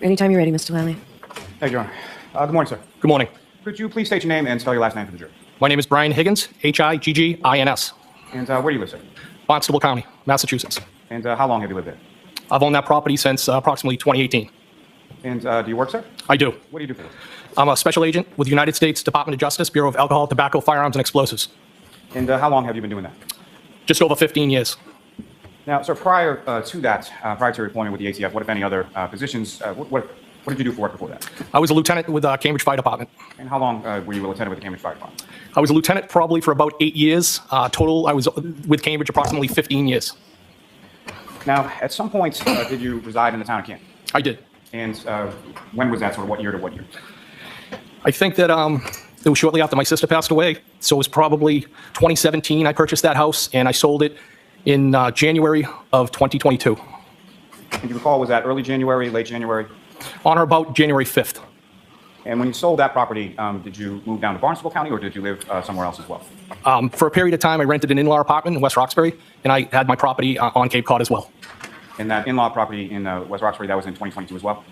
Anytime you're ready, Mr. Lally. Thank you, Your Honor. Good morning, sir. Good morning. Could you please state your name and spell your last name for the jury? My name is Brian Higgins, Higgins. And where do you live, sir? Barnstable County, Massachusetts. And how long have you lived there? I've owned that property since approximately 2018. And do you work, sir? I do. What do you do for this? I'm a special agent with the United States Department of Justice, Bureau of Alcohol, Tobacco, Firearms, and Explosives. And how long have you been doing that? Just over 15 years. Now, sir, prior to that, prior to your appointment with the ATF, what, if any, other positions, what did you do for work before that? I was a lieutenant with the Cambridge Fire Department. And how long were you a lieutenant with the Cambridge Fire Department? I was a lieutenant probably for about 8 years. Total, I was with Cambridge approximately 15 years. Now, at some point, did you reside in the town of Canton? I did. And when was that, sort of what year to what year? I think that it was shortly after my sister passed away. So it was probably 2017 I purchased that house, and I sold it in January of 2022. And do you recall, was that early January, late January? On or about January 5th. And when you sold that property, did you move down to Barnstable County, or did you live somewhere else as well? For a period of time, I rented an in-law apartment in West Roxbury, and I had my property on Cape Cod as well. And that in-law property in West Roxbury, that was in 2022 as well?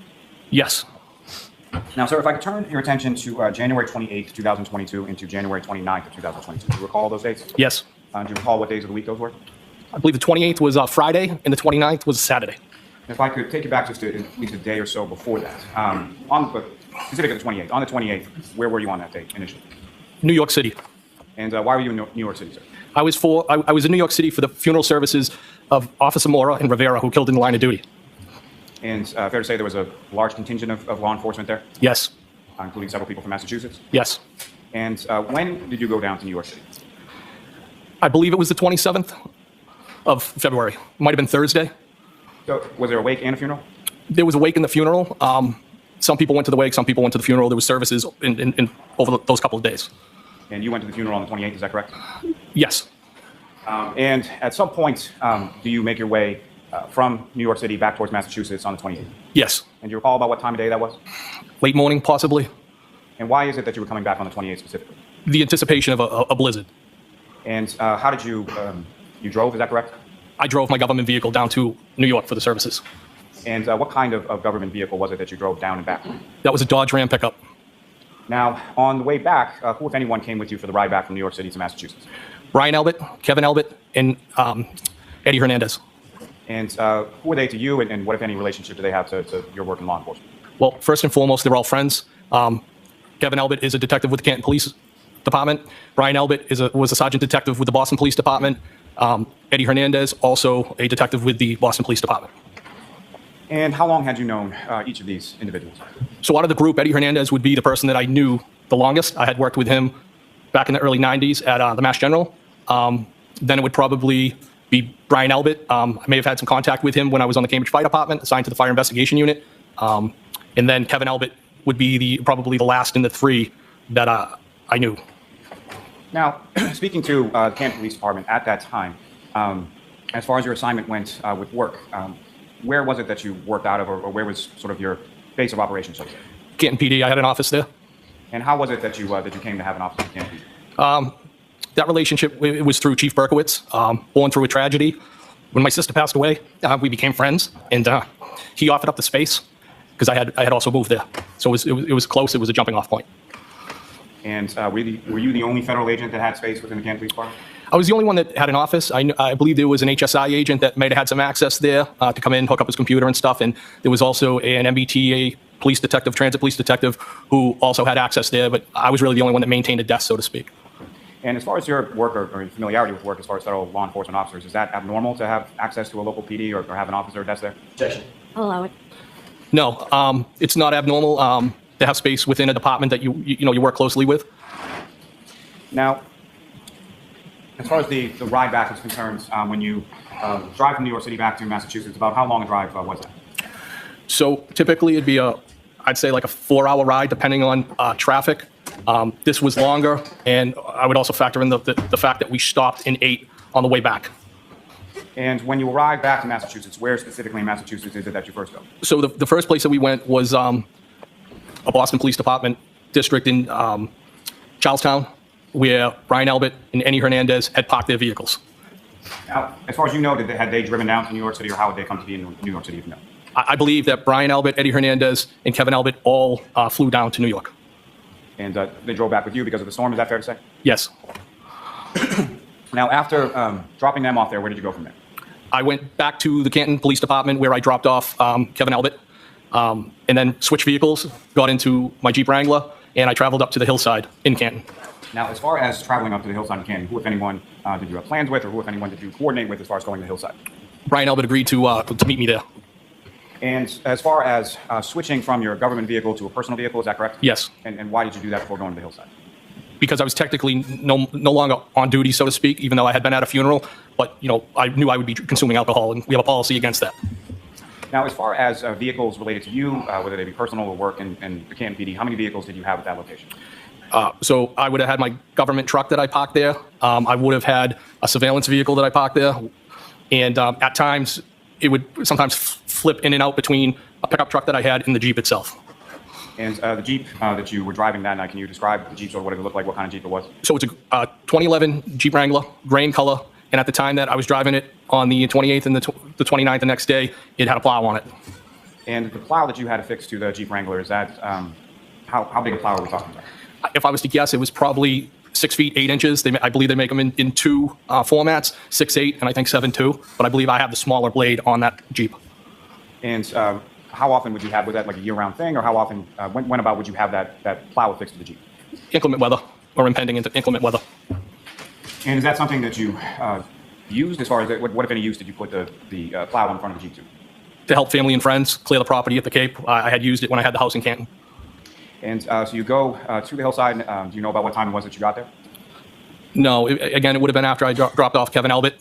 Yes. Now, sir, if I could turn your attention to January 28th, 2022 into January 29th of 2022. Do you recall those dates? Yes. Do you recall what days of the week those were? I believe the 28th was Friday, and the 29th was Saturday. If I could take you back just to at least a day or so before that, specifically the 28th. On the 28th, where were you on that date initially? New York City. And why were you in New York City, sir? I was in New York City for the funeral services of Officer Mora and Rivera, who killed in the line of duty. And fair to say there was a large contingent of law enforcement there? Yes. Including several people from Massachusetts? Yes. And when did you go down to New York City? I believe it was the 27th of February. Might have been Thursday. So was there a wake and a funeral? There was a wake in the funeral. Some people went to the wake, some people went to the funeral. There was services in over those couple of days. And you went to the funeral on the 28th, is that correct? Yes. And at some point, do you make your way from New York City back towards Massachusetts on the 28th? Yes. And do you recall about what time of day that was? Late morning, possibly. And why is it that you were coming back on the 28th specifically? The anticipation of a blizzard. And how did you, you drove, is that correct? I drove my government vehicle down to New York for the services. And what kind of government vehicle was it that you drove down and back? That was a Dodge Ram pickup. Now, on the way back, who, if anyone, came with you for the ride back from New York City to Massachusetts? Brian Elbert, Kevin Elbert, and Eddie Hernandez. And who are they to you, and what, if any, relationship do they have to your work in law enforcement? Well, first and foremost, they're all friends. Kevin Elbert is a detective with the Canton Police Department. Brian Elbert was a sergeant detective with the Boston Police Department. Eddie Hernandez, also a detective with the Boston Police Department. And how long had you known each of these individuals? So out of the group, Eddie Hernandez would be the person that I knew the longest. I had worked with him back in the early 90s at the Mass General. Then it would probably be Brian Elbert. I may have had some contact with him when I was on the Cambridge Fire Department, assigned to the Fire Investigation Unit. And then Kevin Elbert would be probably the last in the three that I knew. Now, speaking to the Canton Police Department at that time, as far as your assignment went with work, where was it that you worked out of, or where was sort of your base of operations? Canton PD, I had an office there. And how was it that you came to have an office in Canton PD? That relationship, it was through Chief Berkowitz, born through a tragedy. When my sister passed away, we became friends, and he offered up the space because I had also moved there. So it was close. It was a jumping off point. And were you the only federal agent that had space within the Canton Police Department? I was the only one that had an office. I believe there was an HSI agent that might have had some access there to come in, hook up his computer and stuff. And there was also an MBTA police detective, transit police detective, who also had access there. But I was really the only one that maintained a desk, so to speak. And as far as your work or your familiarity with work as far as federal law enforcement officers, is that abnormal to have access to a local PD or have an officer or desk there? Objection. I'll allow it. No, it's not abnormal to have space within a department that you work closely with. Now, as far as the ride back is concerned, when you drive from New York City back to Massachusetts, about how long a drive was that? So typically it'd be I'd say like a 4-hour ride depending on traffic. This was longer, and I would also factor in the fact that we stopped and ate on the way back. And when you arrived back to Massachusetts, where specifically in Massachusetts is it that you first go? So the first place that we went was a Boston Police Department district in Charlestown, where Brian Elbert and Eddie Hernandez had parked their vehicles. Now, as far as you know, had they driven down to New York City, or how would they come to be in New York City if you know? I believe that Brian Albert, Eddie Hernandez, and Kevin Albert all flew down to New York. And they drove back with you because of the storm, is that fair to say? Yes. Now, after dropping them off there, where did you go from there? I went back to the Canton Police Department where I dropped off Kevin Albert, and then switched vehicles, got into my Jeep Wrangler, and I traveled up to the hillside in Canton. Now, as far as traveling up to the hillside in Canton, who, if anyone, did you have plans with, or who, if anyone, did you coordinate with as far as going to the hillside? Brian Albert agreed to meet me there. And as far as switching from your government vehicle to a personal vehicle, is that correct? Yes. And why did you do that before going to the hillside? Because I was technically no longer on duty, so to speak, even though I had been at a funeral. But, you know, I knew I would be consuming alcohol, and we have a policy against that. Now, as far as vehicles related to you, whether they be personal or work in the Canton PD, how many vehicles did you have at that location? So I would have had my government truck that I parked there. I would have had a surveillance vehicle that I parked there. And at times, it would sometimes flip in and out between a pickup truck that I had and the Jeep itself. And the Jeep that you were driving that night, can you describe the Jeep, or what it looked like, what kind of Jeep it was? So it's a 2011 Jeep Wrangler, gray in color. And at the time that I was driving it on the 28th and the 29th the next day, it had a plow on it. And the plow that you had affixed to the Jeep Wrangler, is that, how big a plow are we talking about? If I was to guess, it was probably 6 feet 8 inches. I believe they make them in two formats, 6'8" and I think 7'2". But I believe I have the smaller blade on that Jeep. And how often would you have, was that like a year-round thing, or how often, when about would you have that plow affixed to the Jeep? Inclement weather, or impending inclement weather. And is that something that you used, as far as, what if any use did you put the plow in front of the Jeep to? To help family and friends clear the property at the Cape. I had used it when I had the house in Canton. And so you go to the hillside. Do you know about what time it was that you got there? No, again, it would have been after I dropped off Kevin Albert.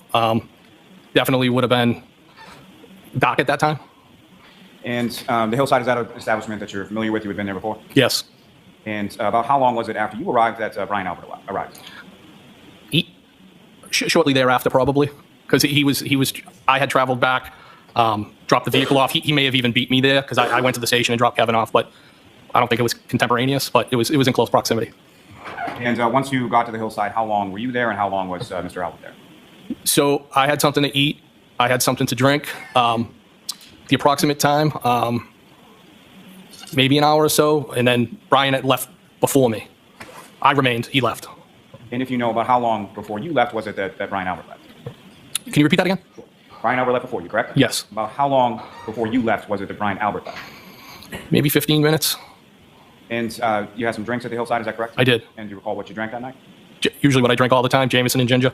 Definitely would have been dark at that time. And the hillside, is that an establishment that you're familiar with? You had been there before? Yes. And about how long was it after you arrived that Brian Albert arrived? Shortly thereafter, probably, because I had traveled back, dropped the vehicle off. He may have even beat me there because I went to the station and dropped Kevin off, but I don't think it was contemporaneous, but it was in close proximity. And once you got to the hillside, how long were you there, and how long was Mr. Albert there? So I had something to eat. I had something to drink. The approximate time, maybe an hour or so, and then Brian had left before me. I remained. He left. And if you know about how long before you left was it that Brian Albert left? Can you repeat that again? Brian Albert left before you, correct? Yes. About how long before you left was it that Brian Albert left? Maybe 15 minutes. And you had some drinks at the hillside, is that correct? I did. And do you recall what you drank that night? Usually what I drink all the time, Jameson and ginger.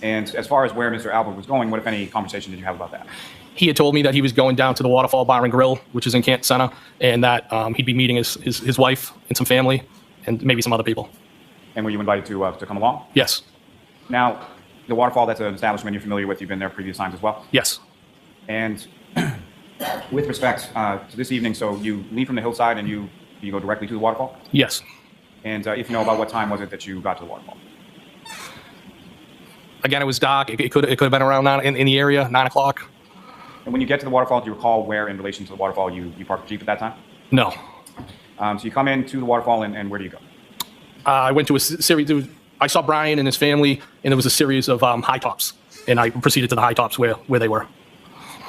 And as far as where Mr. Albert was going, what, if any, conversation did you have about that? He had told me that he was going down to the Waterfall Bar and Grill, which is in Canton Center, and that he'd be meeting his wife and some family and maybe some other people. And were you invited to come along? Yes. Now, the Waterfall, that's an establishment you're familiar with. You've been there previous times as well? Yes. And with respect to this evening, so you leave from the hillside and you go directly to the Waterfall? Yes. And if you know, about what time was it that you got to the Waterfall? Again, it was dark. It could have been around in the area, 9 o'clock. And when you get to the Waterfall, do you recall where in relation to the Waterfall you parked the Jeep at that time? No. So you come into the Waterfall, and where do you go? I went to a series. I saw Brian and his family, and there was a series of high tops, and I proceeded to the high tops where they were.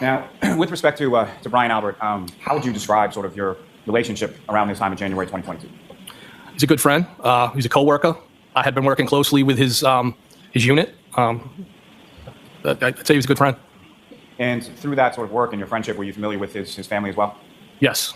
Now, with respect to Brian Albert, how would you describe sort of your relationship around this time in January 2022? He's a good friend. He's a coworker. I had been working closely with his unit. I'd say he was a good friend. And through that sort of work and your friendship, were you familiar with his family as well? Yes.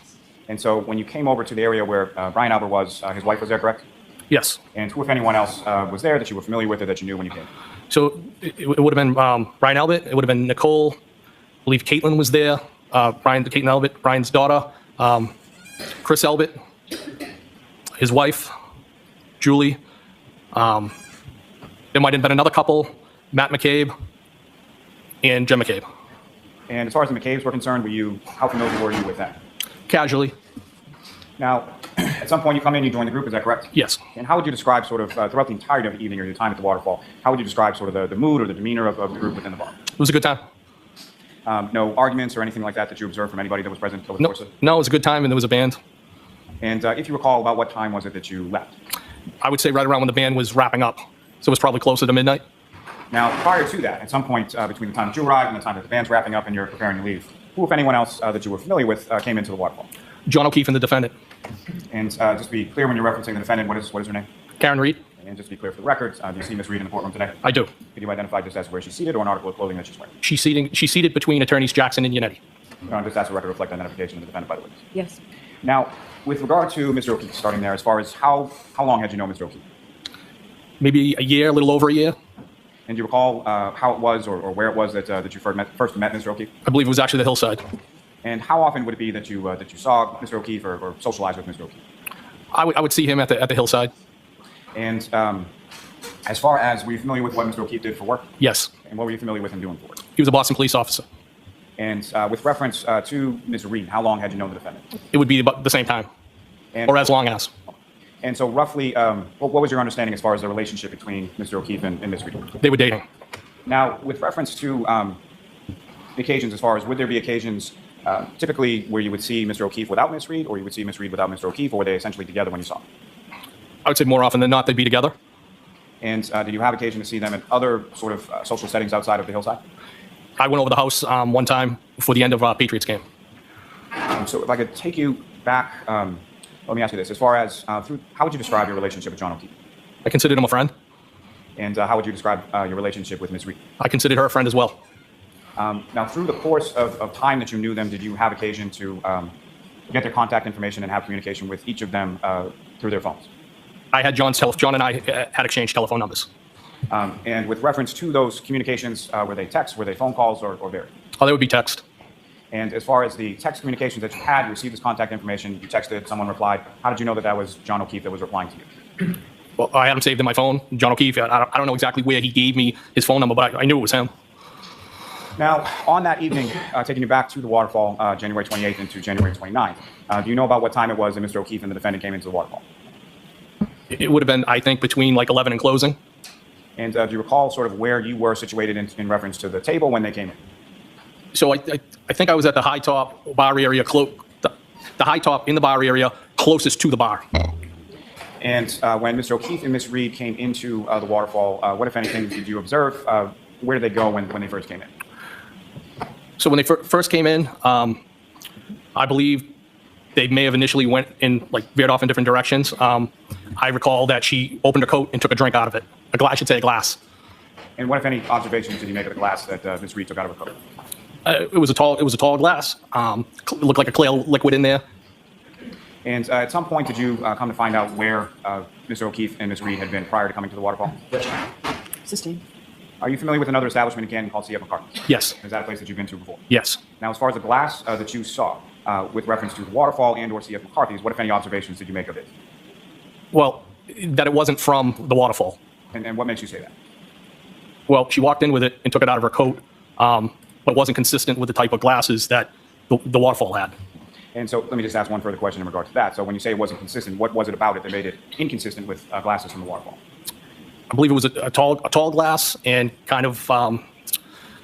And so when you came over to the area where Brian Albert was, his wife was there, correct? Yes. And who, if anyone else, was there that you were familiar with or that you knew when you came? So it would have been Brian Albert. It would have been Nicole. I believe Caitlin was there. Caitlin Albert, Brian's daughter. Chris Albert, his wife, Julie. There might have been another couple, Matt McCabe and Jen McCabe. And as far as the McCabe's were concerned, how familiar were you with that? Casually. Now, at some point you come in, you join the group, is that correct? Yes. And how would you describe sort of, throughout the entirety of the evening or your time at the Waterfall, how would you describe sort of the mood or the demeanor of the group within the bar? It was a good time. No arguments or anything like that you observed from anybody that was present over the course of it? No, it was a good time, and there was a band. And if you recall, about what time was it that you left? I would say right around when the band was wrapping up. So it was probably closer to midnight. Now, prior to that, at some point between the time that you arrived and the time that the band's wrapping up and you're preparing to leave, who, if anyone else that you were familiar with, came into the waterfall? John O'Keefe and the defendant. And just to be clear, when you're referencing the defendant, what is her name? Karen Reed? And just to be clear for the record, do you see Ms. Reed in the courtroom today? I do. Could you identify just as where she's seated or an article of clothing that she's wearing? She's seated between attorneys Jackson and Yannetti. Just ask the record to reflect identification of the defendant by the witness. Yes. Now, with regard to Mr. O'Keefe, starting there, as far as how long had you known Mr. O'Keefe? Maybe a year, a little over a year. And do you recall how it was or where it was that you first met Mr. O'Keefe? I believe it was actually the hillside. And how often would it be that you saw Mr. O'Keefe or socialized with Mr. O'Keefe? I would see him at the hillside. And as far as, were you familiar with what Mr. O'Keefe did for work? Yes. And what were you familiar with him doing for work? He was a Boston police officer. And with reference to Ms. Reed, how long had you known the defendant? It would be about the same time, or as long as. And so roughly, what was your understanding as far as the relationship between Mr. O'Keefe and Ms. Reed? They were dating. Now, with reference to the occasions, as far as would there be occasions typically where you would see Mr. O'Keefe without Ms. Reed, or you would see Ms. Reed without Mr. O'Keefe, or were they essentially together when you saw them? I would say more often than not they'd be together. And did you have occasion to see them in other sort of social settings outside of the hillside? I went over the house one time before the end of Patriots game. So if I could take you back, let me ask you this. As far as, how would you describe your relationship with John O'Keefe? I considered him a friend. And how would you describe your relationship with Ms. Reed? I considered her a friend as well. Now, through the course of time that you knew them, did you have occasion to get their contact information and have communication with each of them through their phones? I had John and I had exchanged telephone numbers. And with reference to those communications, were they texts, were they phone calls, or varied? Oh, they would be text. And as far as the text communications that you had, you received this contact information, you texted, someone replied. How did you know that that was John O'Keefe that was replying to you? Well, I had him saved in my phone, John O'Keefe. I don't know exactly where he gave me his phone number, but I knew it was him. Now, on that evening, taking you back to the waterfall, January 28th into January 29th, do you know about what time it was that Mr. O'Keefe and the defendant came into the waterfall? It would have been, I think, between like 11 and closing. And do you recall sort of where you were situated in reference to the table when they came in? So I think I was at the high top bar area, the high top in the bar area closest to the bar. And when Mr. O'Keefe and Ms. Reed came into the waterfall, what, if anything, did you observe? Where did they go when they first came in? So when they first came in, I believe they may have initially went in, like, veered off in different directions. I recall that she opened her coat and took a drink out of it. I should say a glass. And what, if any, observations did you make of the glass that Ms. Reed took out of her coat? It was a tall glass. It looked like a clear liquid in there. And at some point, did you come to find out where Mr. O'Keefe and Ms. Reed had been prior to coming to the waterfall? Sustained. Are you familiar with another establishment in Canton called C.F. McCarthy's? Yes. Is that a place that you've been to before? Yes. Now, as far as the glass that you saw, with reference to the waterfall and or C.F. McCarthy's, what, if any, observations did you make of it? Well, that it wasn't from the waterfall. And what makes you say that? Well, she walked in with it and took it out of her coat, but wasn't consistent with the type of glasses that the waterfall had. And so let me just ask one further question in regard to that. So when you say it wasn't consistent, what was it about it that made it inconsistent with glasses from the waterfall? I believe it was a tall glass and kind of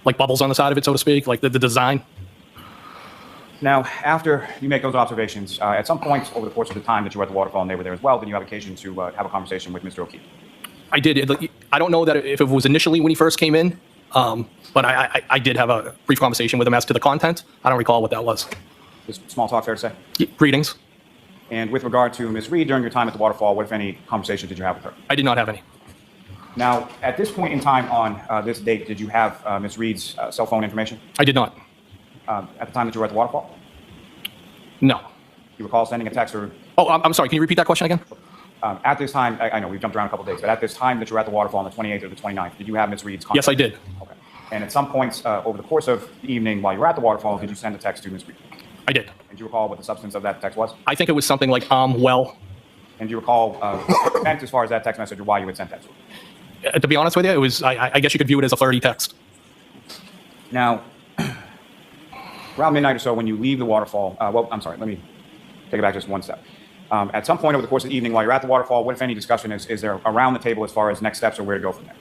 like bubbles on the side of it, so to speak, like the design. Now, after you make those observations, at some point over the course of the time that you were at the waterfall and they were there as well, then you have occasion to have a conversation with Mr. O'Keefe. I did. I don't know that if it was initially when he first came in, but I did have a brief conversation with him as to the content. I don't recall what that was. Just small talk, fair to say? Greetings. And with regard to Ms. Reed, during your time at the waterfall, what, if any, conversation did you have with her? I did not have any. Now, at this point in time on this date, did you have Ms. Reed's cell phone information? I did not. At the time that you were at the waterfall? No. You recall sending a text or... Oh, I'm sorry. Can you repeat that question again? At this time, I know we've jumped around a couple of days, but at this time that you were at the waterfall on the 28th or the 29th, did you have Ms. Reed's contact? Yes, I did. Okay. And at some points over the course of the evening while you were at the waterfall, did you send a text to Ms. Reed? I did. And do you recall what the substance of that text was? I think it was something like, well. And do you recall the intent as far as that text message or why you had sent that to her? To be honest with you, it was, I guess you could view it as a flirty text. Now, around midnight or so, when you leave the waterfall, well, I'm sorry, let me take it back just one step. At some point over the course of the evening while you're at the waterfall, what, if any, discussion is there around the table as far as next steps or where to go from there?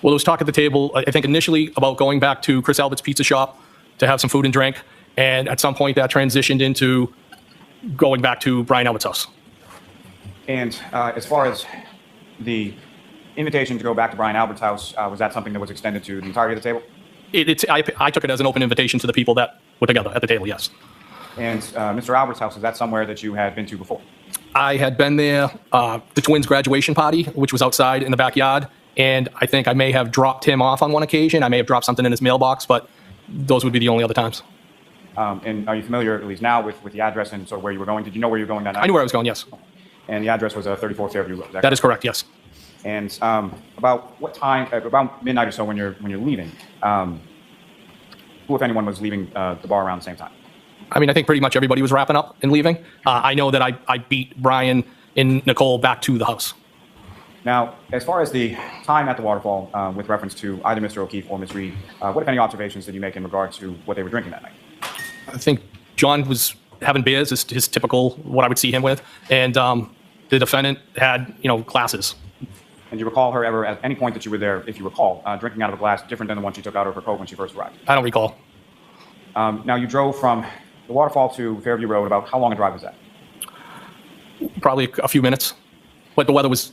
Well, there was talk at the table, I think initially about going back to Chris Albert's Pizza Shop to have some food and drink. And at some point that transitioned into going back to Brian Albert's house. And as far as the invitation to go back to Brian Albert's house, was that something that was extended to the entirety of the table? I took it as an open invitation to the people that were together at the table, yes. And Mr. Albert's house, is that somewhere that you had been to before? I had been there, the twins' graduation party, which was outside in the backyard, and I think I may have dropped him off on one occasion. I may have dropped something in his mailbox, but those would be the only other times. And are you familiar, at least now, with the address and sort of where you were going? Did you know where you were going that night? I knew where I was going, yes. And the address was 34 Fairview Road. That is correct, yes. And about what time, about midnight or so when you're leaving, who, if anyone, was leaving the bar around the same time? I mean, I think pretty much everybody was wrapping up and leaving. I know that I beat Brian and Nicole back to the house. Now, as far as the time at the waterfall, with reference to either Mr. O'Keefe or Ms. Reed, what, if any, observations did you make in regard to what they were drinking that night? I think John was having beers, his typical, what I would see him with, and the defendant had, glasses. And do you recall her ever, at any point that you were there, if you recall, drinking out of a glass different than the one she took out of her coat when she first arrived? I don't recall. Now, you drove from the waterfall to Fairview Road. About how long a drive was that? Probably a few minutes. But the weather was,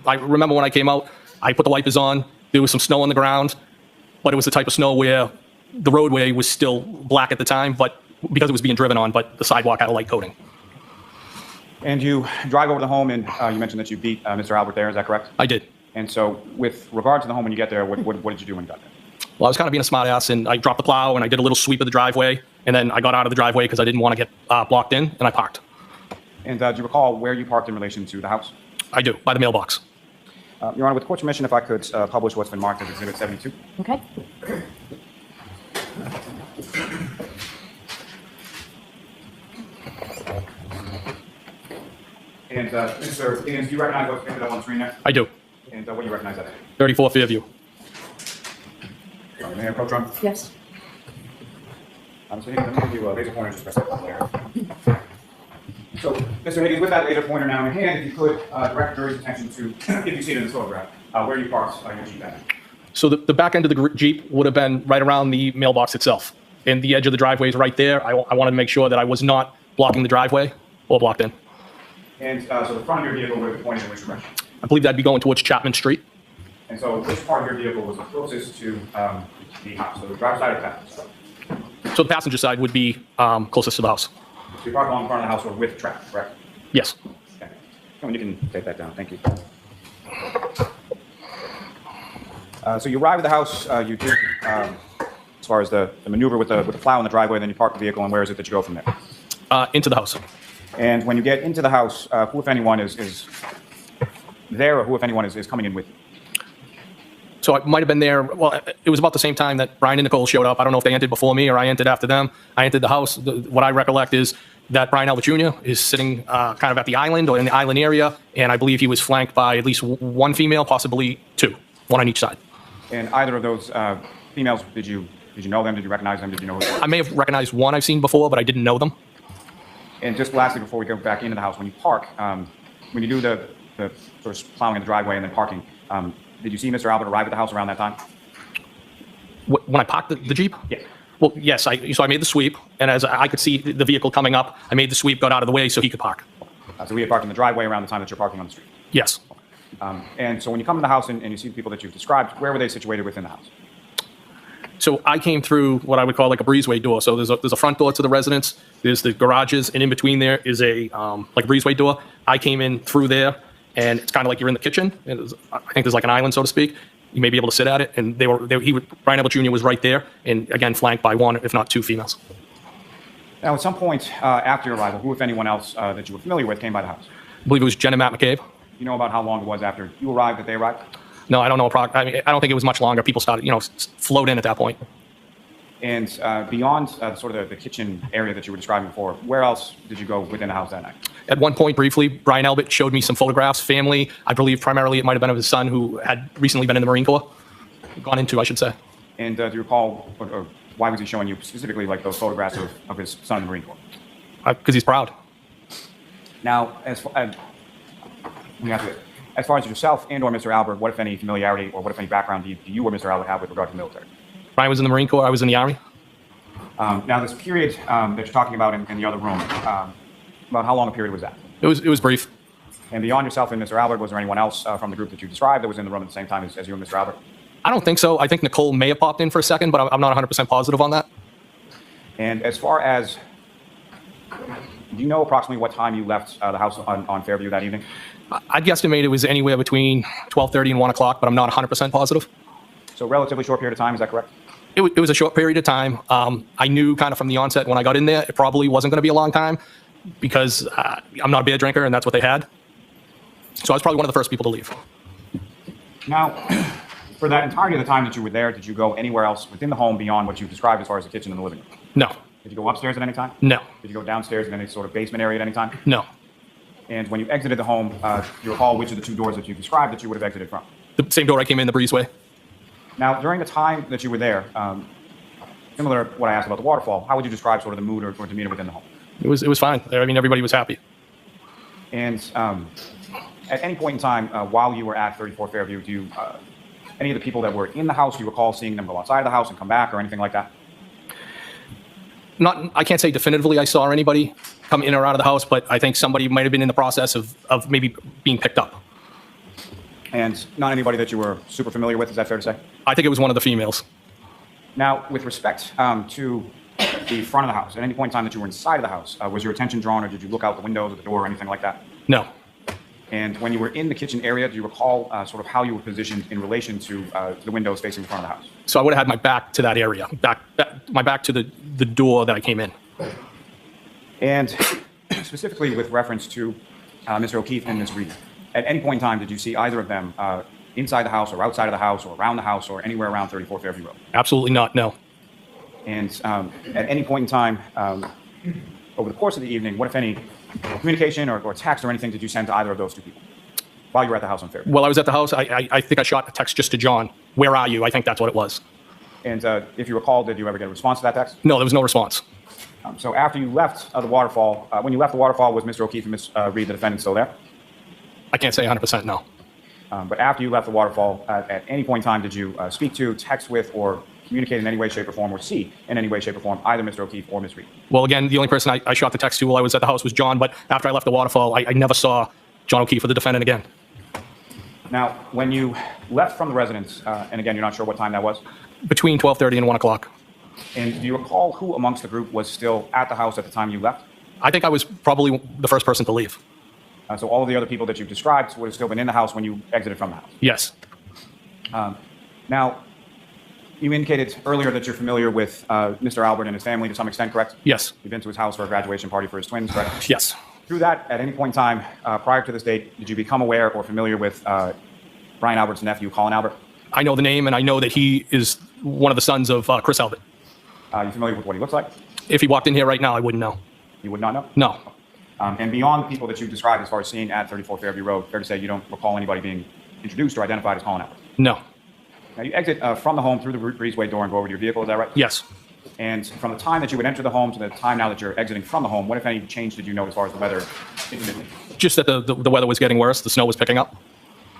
I remember when I came out, I put the wipers on, there was some snow on the ground, but it was the type of snow where the roadway was still black at the time, but because it was being driven on, but the sidewalk had a light coating. And you drive over to the home, and you mentioned that you beat Mr. Albert there, is that correct? I did. And so, with regard to the home when you get there, what did you do when you got there? Well, I was kind of being a smart ass, and I dropped the plow, and I did a little sweep of the driveway, and then I got out of the driveway because I didn't want to get blocked in, and I parked. And do you recall where you parked in relation to the house? I do, by the mailbox. Your Honor, with the court's permission, if I could publish what's been marked as Exhibit 72. Okay. And Mr. Higgins, do you recognize what's printed up on the screen there? I do. And what do you recognize that as? 34 Fairview. May I approach, Your Honor? Yes. Mr. Higgins, let me give you a laser pointer just press that there. So, Mr. Higgins, with that laser pointer now in hand, if you could direct the jury's attention to, if you see it in this photograph, where you parked your Jeep at. So the back end of the Jeep would have been right around the mailbox itself. And the edge of the driveway is right there. I wanted to make sure that I was not blocking the driveway or blocked in. And so the front of your vehicle would have pointed in which direction? I believe that'd be going towards Chapman Street. And so which part of your vehicle was the closest to the house? So the driver's side or the passenger side? So the passenger side would be closest to the house. So you parked along the front of the house or with traffic, correct? Yes. Okay. And you can take that down. Thank you. So you arrive at the house. You do, as far as the maneuver with the plow in the driveway, then you park the vehicle, and where is it that you go from there? Into the house. And when you get into the house, who, if anyone, is there, or who, if anyone, is coming in with you? So I might have been there. Well, it was about the same time that Brian and Nicole showed up. I don't know if they entered before me or I entered after them. I entered the house. What I recollect is that Brian Albert Jr. is sitting kind of at the island or in the island area, and I believe he was flanked by at least one female, possibly two, one on each side. And either of those females, did you know them? Did you recognize them? Did you know who they were? I may have recognized one I've seen before, but I didn't know them. And just lastly, before we go back into the house, when you park, when you do the sort of plowing in the driveway and then parking, did you see Mr. Albert arrive at the house around that time? When I parked the Jeep? Yeah. Well, yes. So I made the sweep, and as I could see the vehicle coming up, I made the sweep, got out of the way so he could park. So we had parked in the driveway around the time that you're parking on the street. Yes. And so when you come in the house and you see the people that you've described, where were they situated within the house? So I came through what I would call like a breezeway door. So there's a front door to the residence, there's the garages, and in between there is a like a breezeway door. I came in through there, and it's kind of like you're in the kitchen. I think there's like an island, so to speak. You may be able to sit at it, and Brian Albert Jr. was right there, and again flanked by one, if not two females. Now, at some point after your arrival, who, if anyone else that you were familiar with, came by the house? I believe it was Jen and Matt McCabe. You know about how long it was after you arrived that they arrived? No, I don't know. I mean, I don't think it was much longer. People started, flowed in at that point. And beyond sort of the kitchen area that you were describing before, where else did you go within the house that night? At one point, briefly, Brian Albert showed me some photographs, family. I believe primarily it might have been of his son who had recently been in the Marine Corps. Gone into, I should say. And do you recall, or why was he showing you specifically like those photographs of his son in the Marine Corps? Because he's proud. Now, as far as yourself and or Mr. Albert, what, if any, familiarity or what, if any, background do you or Mr. Albert have with regard to the military? Brian was in the Marine Corps. I was in the Army. Now, this period that you're talking about in the other room, about how long a period was that? It was brief. And beyond yourself and Mr. Albert, was there anyone else from the group that you described that was in the room at the same time as you and Mr. Albert? I don't think so. I think Nicole may have popped in for a second, but I'm not 100% positive on that. And as far as, do you know approximately what time you left the house on Fairview that evening? I'd guesstimate it was anywhere between 12:30 and 1 o'clock, but I'm not 100% positive. So relatively short period of time, is that correct? It was a short period of time. I knew kind of from the onset when I got in there, it probably wasn't going to be a long time because I'm not a beer drinker and that's what they had. So I was probably one of the first people to leave. Now, for that entirety of the time that you were there, did you go anywhere else within the home beyond what you described as far as the kitchen and the living room? No, Did you go upstairs at any time? no, Did you go downstairs in any sort of basement area at any time? no. And when you exited the home, do you recall which of the two doors that you described that you would have exited from? The same door I came in, the breezeway. Now, during the time that you were there, similar to what I asked about the waterfall, how would you describe sort of the mood or demeanor within the home? It was fine. I mean, everybody was happy. And at any point in time while you were at 34 Fairview, do you, any of the people that were in the house, do you recall seeing them go outside of the house and come back or anything like that? I can't say definitively I saw anybody come in or out of the house, but I think somebody might have been in the process of maybe being picked up. And not anybody that you were super familiar with, is that fair to say? I think it was one of the females. Now, with respect to the front of the house, at any point in time that you were inside of the house, was your attention drawn or did you look out the windows or the door or anything like that? No. And when you were in the kitchen area, do you recall sort of how you were positioned in relation to the windows facing the front of the house? So I would have had my back to that area, my back to the door that I came in. And specifically with reference to Mr. O'Keefe and Ms. Reed, at any point in time did you see either of them inside the house or outside of the house or around the house or anywhere around 34 Fairview Road? Absolutely not, no. And at any point in time over the course of the evening, what, if any, communication or text or anything did you send to either of those two people while you were at the house on Fairview? While I was at the house, I think I shot a text just to John. Where are you? I think that's what it was. And if you recall, did you ever get a response to that text? No, there was no response. So after you left the waterfall, when you left the waterfall, was Mr. O'Keefe and Ms. Reed, the defendant, still there? I can't say 100% no. But after you left the waterfall, at any point in time, did you speak to, text with, or communicate in any way, shape, or form, or see in any way, shape, or form either Mr. O'Keefe or Ms. Reed? Well, again, the only person I shot the text to while I was at the house was John, but after I left the waterfall, I never saw John O'Keefe or the defendant again. Now, when you left from the residence, and again, you're not sure what time that was, Between 12:30 and 1 o'clock. and do you recall who amongst the group was still at the house at the time you left? I think I was probably the first person to leave. So all of the other people that you've described would have still been in the house when you exited from the house. Yes. Now, you indicated earlier that you're familiar with Mr. Albert and his family to some extent, correct? Yes. You've been to his house for a graduation party for his twins, correct? Yes. Through that, at any point in time prior to this date, did you become aware or familiar with Brian Albert's nephew, Colin Albert? I know the name, and I know that he is one of the sons of Chris Albert. You familiar with what he looks like? If he walked in here right now, I wouldn't know. You would not know? No. And beyond the people that you described as far as seeing at 34 Fairview Road, fair to say you don't recall anybody being introduced or identified as Colin Albert? No. Now, you exit from the home through the breezeway door and go over to your vehicle, is that right? Yes. And from the time that you would enter the home to the time now that you're exiting from the home, what, if any, change did you note as far as the weather intermittently? Just that the weather was getting worse. The snow was picking up.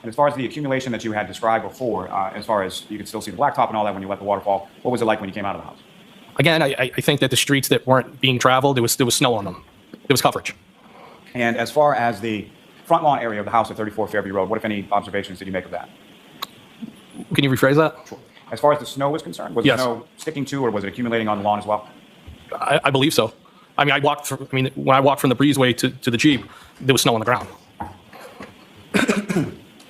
And as far as the accumulation that you had described before, as far as you could still see the blacktop and all that when you left the waterfall, what was it like when you came out of the house? Again, I think that the streets that weren't being traveled, there was snow on them. There was coverage. And as far as the front lawn area of the house at 34 Fairview Road, what, if any, observations did you make of that? Can you rephrase that? Sure. As far as the snow was concerned, was Yes. the snow sticking to or was it accumulating on the lawn as well? I believe so. I mean, when I walked from the breezeway to the Jeep, there was snow on the ground.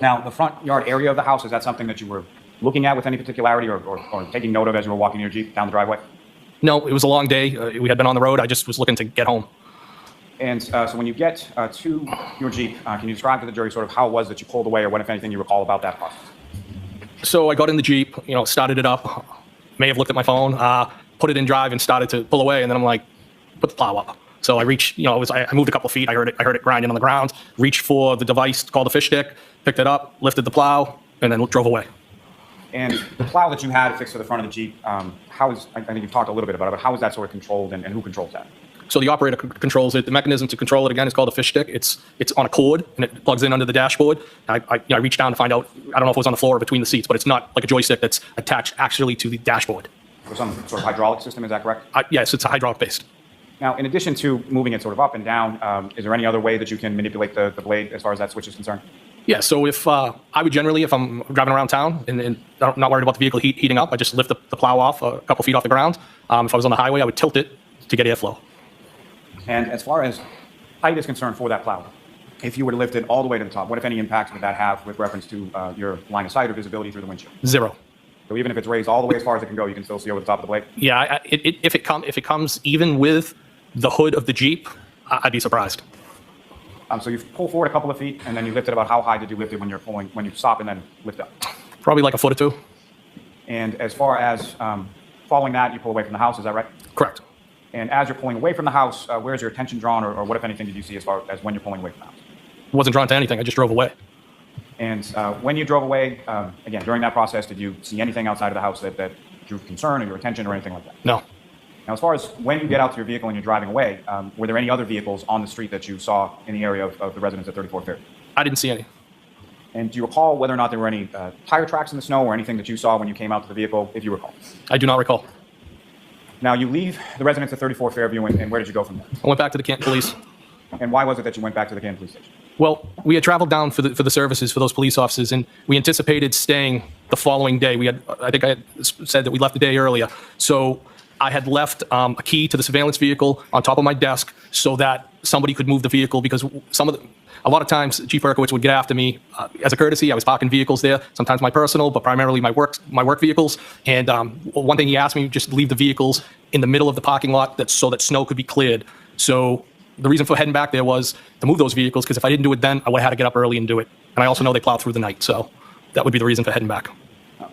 Now, the front yard area of the house, is that something that you were looking at with any particularity or taking note of as you were walking your Jeep down the driveway? No, it was a long day. We had been on the road. I just was looking to get home. And so when you get to your Jeep, can you describe to the jury sort of how it was that you pulled away or what, if anything, you recall about that process? So I got in the Jeep, started it up, may have looked at my phone, put it in drive and started to pull away. And then I'm like, put the plow up. So I reached, I moved a couple of feet. I heard it grinding on the ground, reached for the device called a fish stick, picked it up, lifted the plow, and then drove away. And the plow that you had fixed to the front of the Jeep, I think you've talked a little bit about it, but how is that sort of controlled and who controls that? So the operator controls it. The mechanism to control it, again, is called a fish stick. It's on a cord, and it plugs in under the dashboard. I reached down to find out, I don't know if it was on the floor or between the seats, but it's not like a joystick that's attached actually to the dashboard. So some sort of hydraulic system, is that correct? Yes, it's a hydraulic based. Now, in addition to moving it sort of up and down, is there any other way that you can manipulate the blade as far as that switch is concerned? Yeah, so if I would generally, if I'm driving around town and I'm not worried about the vehicle heating up, I just lift the plow off a couple feet off the ground. If I was on the highway, I would tilt it to get airflow. And as far as height is concerned for that plow, if you were to lift it all the way to the top, what, if any, impacts would that have with reference to your line of sight or visibility through the windshield? 0. So even if it's raised all the way as far as it can go, you can still see over the top of the blade? Yeah, if it comes even with the hood of the Jeep, I'd be surprised. So you pull forward a couple of feet, and then you lift it about how high did you lift it when you stop and then lift up? Probably like a foot or two. And as far as following that, you pull away from the house, is that right? Correct. And as you're pulling away from the house, where's your attention drawn, or what, if anything, did you see as far as when you're pulling away from the house? Wasn't drawn to anything. I just drove away. And when you drove away, again, during that process, did you see anything outside of the house that drew concern or your attention or anything like that? No. Now, as far as when you get out to your vehicle and you're driving away, were there any other vehicles on the street that you saw in the area of the residence at 34 Fairview? I didn't see any. And do you recall whether or not there were any tire tracks in the snow or anything that you saw when you came out to the vehicle, if you recall? I do not recall. Now, you leave the residence at 34 Fairview, and where did you go from there? I went back to the Canton police. And why was it that you went back to the Canton police station? Well, we had traveled down for the services for those police officers, and we anticipated staying the following day. I think I had said that we left a day earlier. So I had left a key to the surveillance vehicle on top of my desk so that somebody could move the vehicle, because a lot of times Chief Berkowitz would get after me as a courtesy. I was parking vehicles there, sometimes my personal, but primarily my work vehicles. And one thing he asked me, just leave the vehicles in the middle of the parking lot so that snow could be cleared. So the reason for heading back there was to move those vehicles, because if I didn't do it then, I would have had to get up early and do it. And I also know they plow through the night, so that would be the reason for heading back.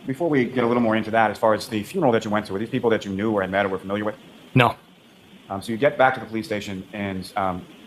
Before we get a little more into that, as far as the funeral that you went to, were these people that you knew or had met or were familiar with? No. So you get back to the police station, and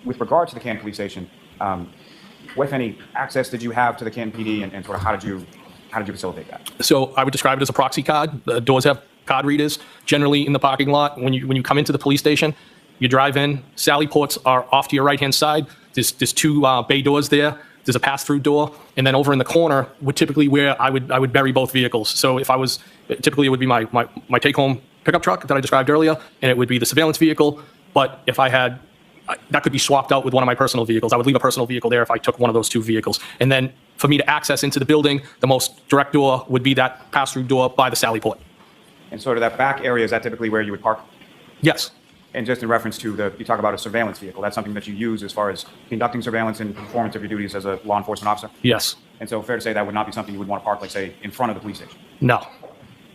with regard to the Canton police station, what, if any, access did you have to the Canton PD, and sort of how did you facilitate that? So I would describe it as a proxy card. The doors have card readers. Generally in the parking lot, when you come into the police station, you drive in. Sally ports are off to your right-hand side. There's two bay doors there. There's a pass-through door, and then over in the corner would typically where I would bury both vehicles. So if I was, typically it would be my take-home pickup truck that I described earlier, and it would be the surveillance vehicle. But if I had, that could be swapped out with one of my personal vehicles. I would leave a personal vehicle there if I took one of those two vehicles. And then for me to access into the building, the most direct door would be that pass-through door by the Sally port. And sort of that back area, is that typically where you would park? Yes. And just in reference to you talk about a surveillance vehicle, that's something that you use as far as conducting surveillance and performance of your duties as a law enforcement officer? Yes. And so fair to say that would not be something you would want to park, like, say, in front of the police station? No.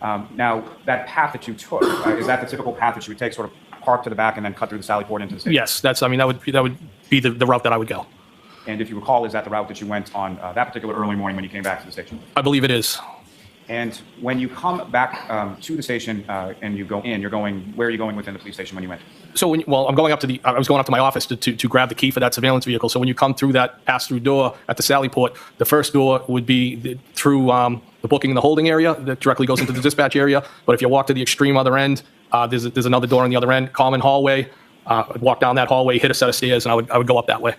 Now, that path that you took, is that the typical path that you would take, sort of park to the back and then cut through the Sally port into the station? Yes, that would be the route that I would go. And if you recall, is that the route that you went on that particular early morning when you came back to the station? I believe it is. And when you come back to the station and you go in, where are you going within the police station when you enter? So I'm going up to I was going up to my office to grab the key for that surveillance vehicle. So when you come through that pass-through door at the Sally port, the first door would be through the booking and the holding area that directly goes into the dispatch area. But if you walk to the extreme other end, there's another door on the other end, common hallway. I'd walk down that hallway, hit a set of stairs, and I would go up that way.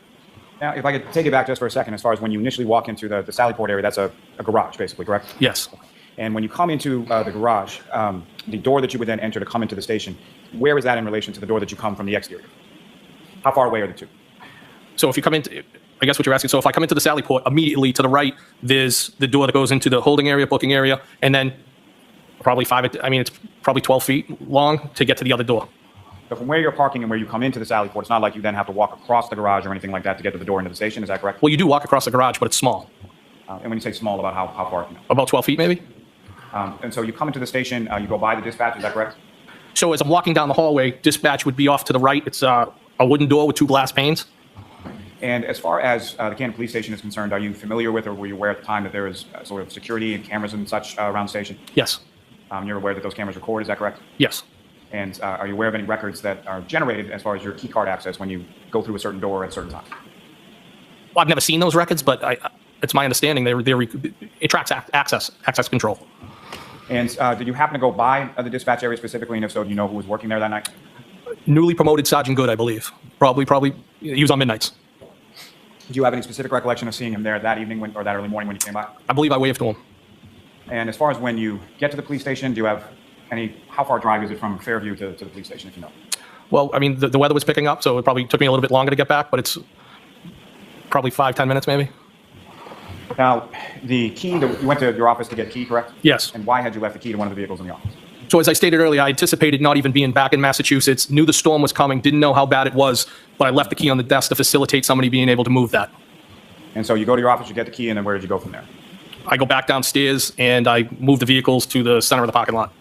Now, if I could take it back just for a second, as far as when you initially walk into the Sally port area, that's a garage, basically, correct? Yes. And when you come into the garage, the door that you would then enter to come into the station, where is that in relation to the door that you come from the exterior? How far away are the two? So if you come into, I guess what you're asking, so if I come into the Sally port, immediately to the right, there's the door that goes into the holding area, booking area, and then probably it's probably 12 feet long to get to the other door. So from where you're parking and where you come into the Sally port, it's not like you then have to walk across the garage or anything like that to get to the door into the station, is that correct? Well, you do walk across the garage, but it's small. And when you say small, about how far? About 12 feet, maybe? And so you come into the station, you go by the dispatch, is that correct? So as I'm walking down the hallway, dispatch would be off to the right. It's a wooden door with two glass panes. And as far as the Canton police station is concerned, are you familiar with, or were you aware at the time that there is sort of security and cameras and such around the station? Yes. You're aware that those cameras record, is that correct? Yes. And are you aware of any records that are generated as far as your key card access when you go through a certain door at a certain time? Well, I've never seen those records, but it's my understanding it tracks access control. And did you happen to go by the dispatch area specifically, and if so, do you know who was working there that night? Newly promoted Sergeant Good, I believe. Probably, he was on midnights. Do you have any specific recollection of seeing him there that evening or that early morning when you came by? I believe I waved to him. And as far as when you get to the police station, do you have how far drive is it from Fairview to the police station, if you know? Well, I mean, the weather was picking up, so it probably took me a little bit longer to get back, but it's probably 5-10 minutes maybe. Now, the key, you went to your office to get a key, correct? Yes. And why had you left the key to one of the vehicles in the office? So as I stated earlier, I anticipated not even being back in Massachusetts, knew the storm was coming, didn't know how bad it was, but I left the key on the desk to facilitate somebody being able to move that. And so you go to your office, you get the key, and then where did you go from there? I go back downstairs and I move the vehicles to the center of the parking lot.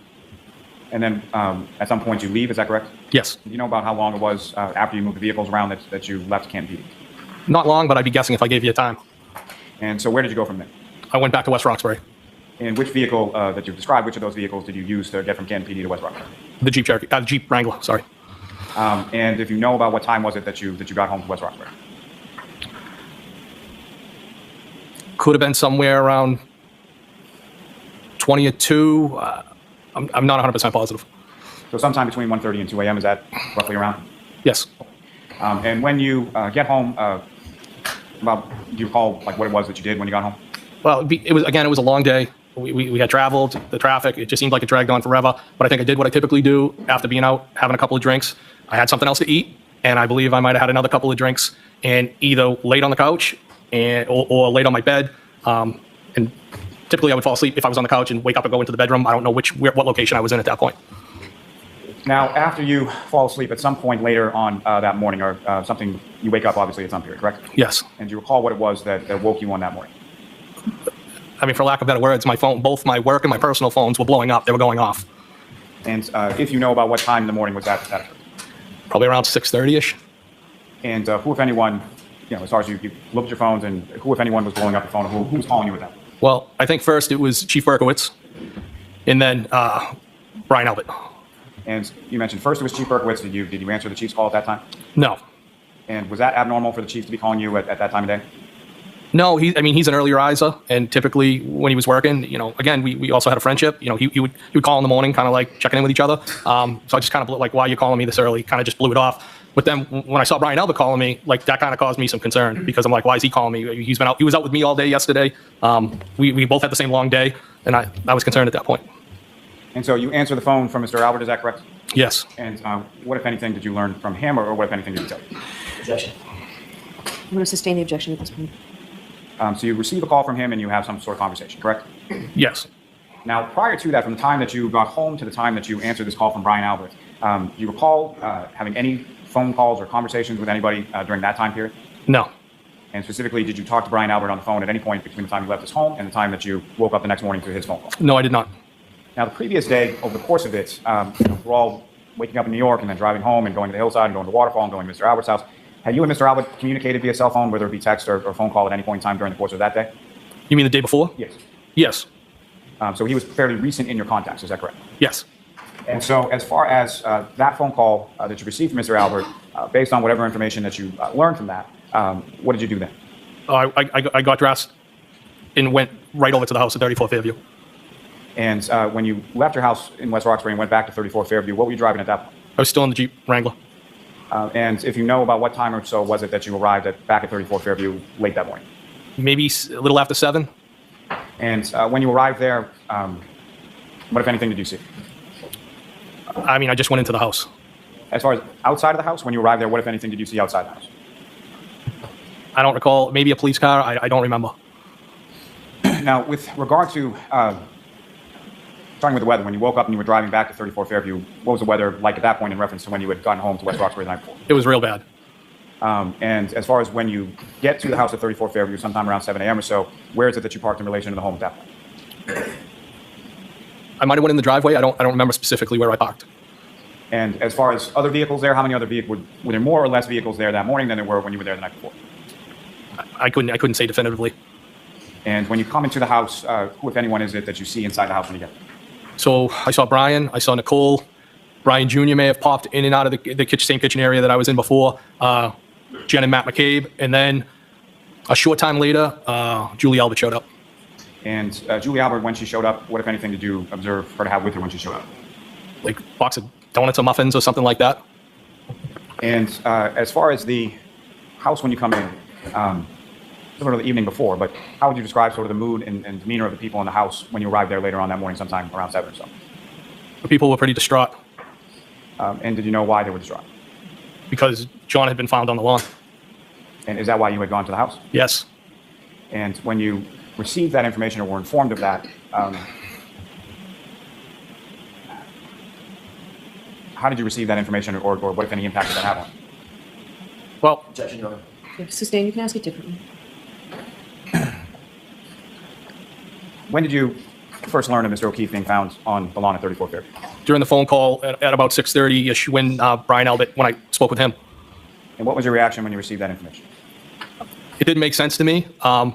And then at some point you leave, is that correct? Yes. Do you know about how long it was after you moved the vehicles around that you left Canton PD? Not long, but I'd be guessing if I gave you a time. And so where did you go from there? I went back to West Roxbury, And which vehicle that you've described, which of those vehicles did you use to get from Canton PD to West Roxbury? the Jeep Cherokee, Jeep Wrangler, sorry. And if you know about what time was it that you got home to West Roxbury? Could have been somewhere around 20 or 2. I'm not 100% positive. So sometime between 1:30 and 2 a.m., is that roughly around? Yes. And when you get home, do you recall like what it was that you did when you got home? Well, it was a long day. We had traveled, the traffic, it just seemed like it dragged on forever. But I think I did what I typically do after being out, having a couple of drinks. I had something else to eat, and I believe I might have had another couple of drinks, and either laid on the couch or laid on my bed. And typically I would fall asleep if I was on the couch and wake up and go into the bedroom. I don't know what location I was in at that point. Now, after you fall asleep at some point later on that morning, or something, you wake up obviously at some period, correct? Yes. And do you recall what it was that woke you on that morning? I mean, for lack of better words, my phone, both my work and my personal phones were blowing up. They were going off. And if you know about what time in the morning was that occurred? Probably around 6:30-ish. And who, if anyone, as far as you looked at your phones, and who, if anyone, was blowing up your phone, who was calling you at that point? Well, I think first it was Chief Berkowitz, and then Brian Albert. And you mentioned first it was Chief Berkowitz. Did you answer the chief's call at that time? No. And was that abnormal for the chief to be calling you at that time of day? No, he's an early riser, and typically when he was working, again, we also had a friendship. He would call in the morning, kind of like checking in with each other. So I just kind of blew, like, why are you calling me this early? Kind of just blew it off. But then when I saw Brian Albert calling me, like, that kind of caused me some concern, because I'm like, why is he calling me? He was out with me all day yesterday. We both had the same long day, and I was concerned at that point. And so you answer the phone from Mr. Albert, is that correct? Yes. And what, if anything, did you learn from him, or what, if anything, did he tell you? Objection. I'm going to sustain the objection at this point. So you receive a call from him and you have some sort of conversation, correct? Yes. Now, prior to that, from the time that you got home to the time that you answered this call from Brian Albert, do you recall having any phone calls or conversations with anybody during that time period? No. And specifically, did you talk to Brian Albert on the phone at any point between the time you left his home and the time that you woke up the next morning to his phone call? No, I did not. Now, the previous day, over the course of it, we're all waking up in New York and then driving home and going to the hillside and going to the waterfall and going to Mr. Albert's house. Had you and Mr. Albert communicated via cell phone, whether it be text or phone call at any point in time during the course of that day? You mean the day before? Yes. Yes. So he was fairly recent in your contacts, is that correct? Yes. And so as far as that phone call that you received from Mr. Albert, based on whatever information that you learned from that, what did you do then? I got dressed and went right over to the house at 34 Fairview. And when you left your house in West Roxbury and went back to 34 Fairview, what were you driving at that point? I was still in the Jeep Wrangler. And if you know about what time or so was it that you arrived back at 34 Fairview late that morning? Maybe a little after 7. And when you arrived there, what, if anything, did you see? I mean, I just went into the house. As far as outside of the house, when you arrived there, what, if anything, did you see outside the house? I don't recall. Maybe a police car. I don't remember. Now, with regard to starting with the weather, when you woke up and you were driving back to 34 Fairview, what was the weather like at that point in reference to when you had gotten home to West Roxbury the night before? It was real bad. And as far as when you get to the house at 34 Fairview, sometime around 7 a.m. or so, where is it that you parked in relation to the home at that point? I might have went in the driveway. I don't remember specifically where I parked. And as far as other vehicles there, how many other vehicles, were there more or less vehicles there that morning than there were when you were there the night before? I couldn't say definitively. And when you come into the house, who, if anyone, is it that you see inside the house when you get there? So I saw Brian. I saw Nicole. Brian Jr. may have popped in and out of the same kitchen area that I was in before. Jen and Matt McCabe. And then a short time later, Julie Albert showed up. And Julie Albert, when she showed up, what, if anything, did you observe her to have with her when she showed up? Like a box of donuts or muffins or something like that. And as far as the house when you come in, similar to the evening before, but how would you describe sort of the mood and demeanor of the people in the house when you arrived there later on that morning, sometime around 7 or so? The people were pretty distraught And did you know why they were distraught? because John had been found on the lawn. And is that why you had gone to the house? Yes. And when you received that information or were informed of that, how did you receive that information, or what, if any, impact did that have on you? Well, Objection, Your Honor. Sustain, you can ask it differently. When did you first learn of Mr. O'Keefe being found on the lawn at 34 Fairview? during the phone call at about 6:30ish when Brian Albert, when I spoke with him. And what was your reaction when you received that information? It didn't make sense to me. I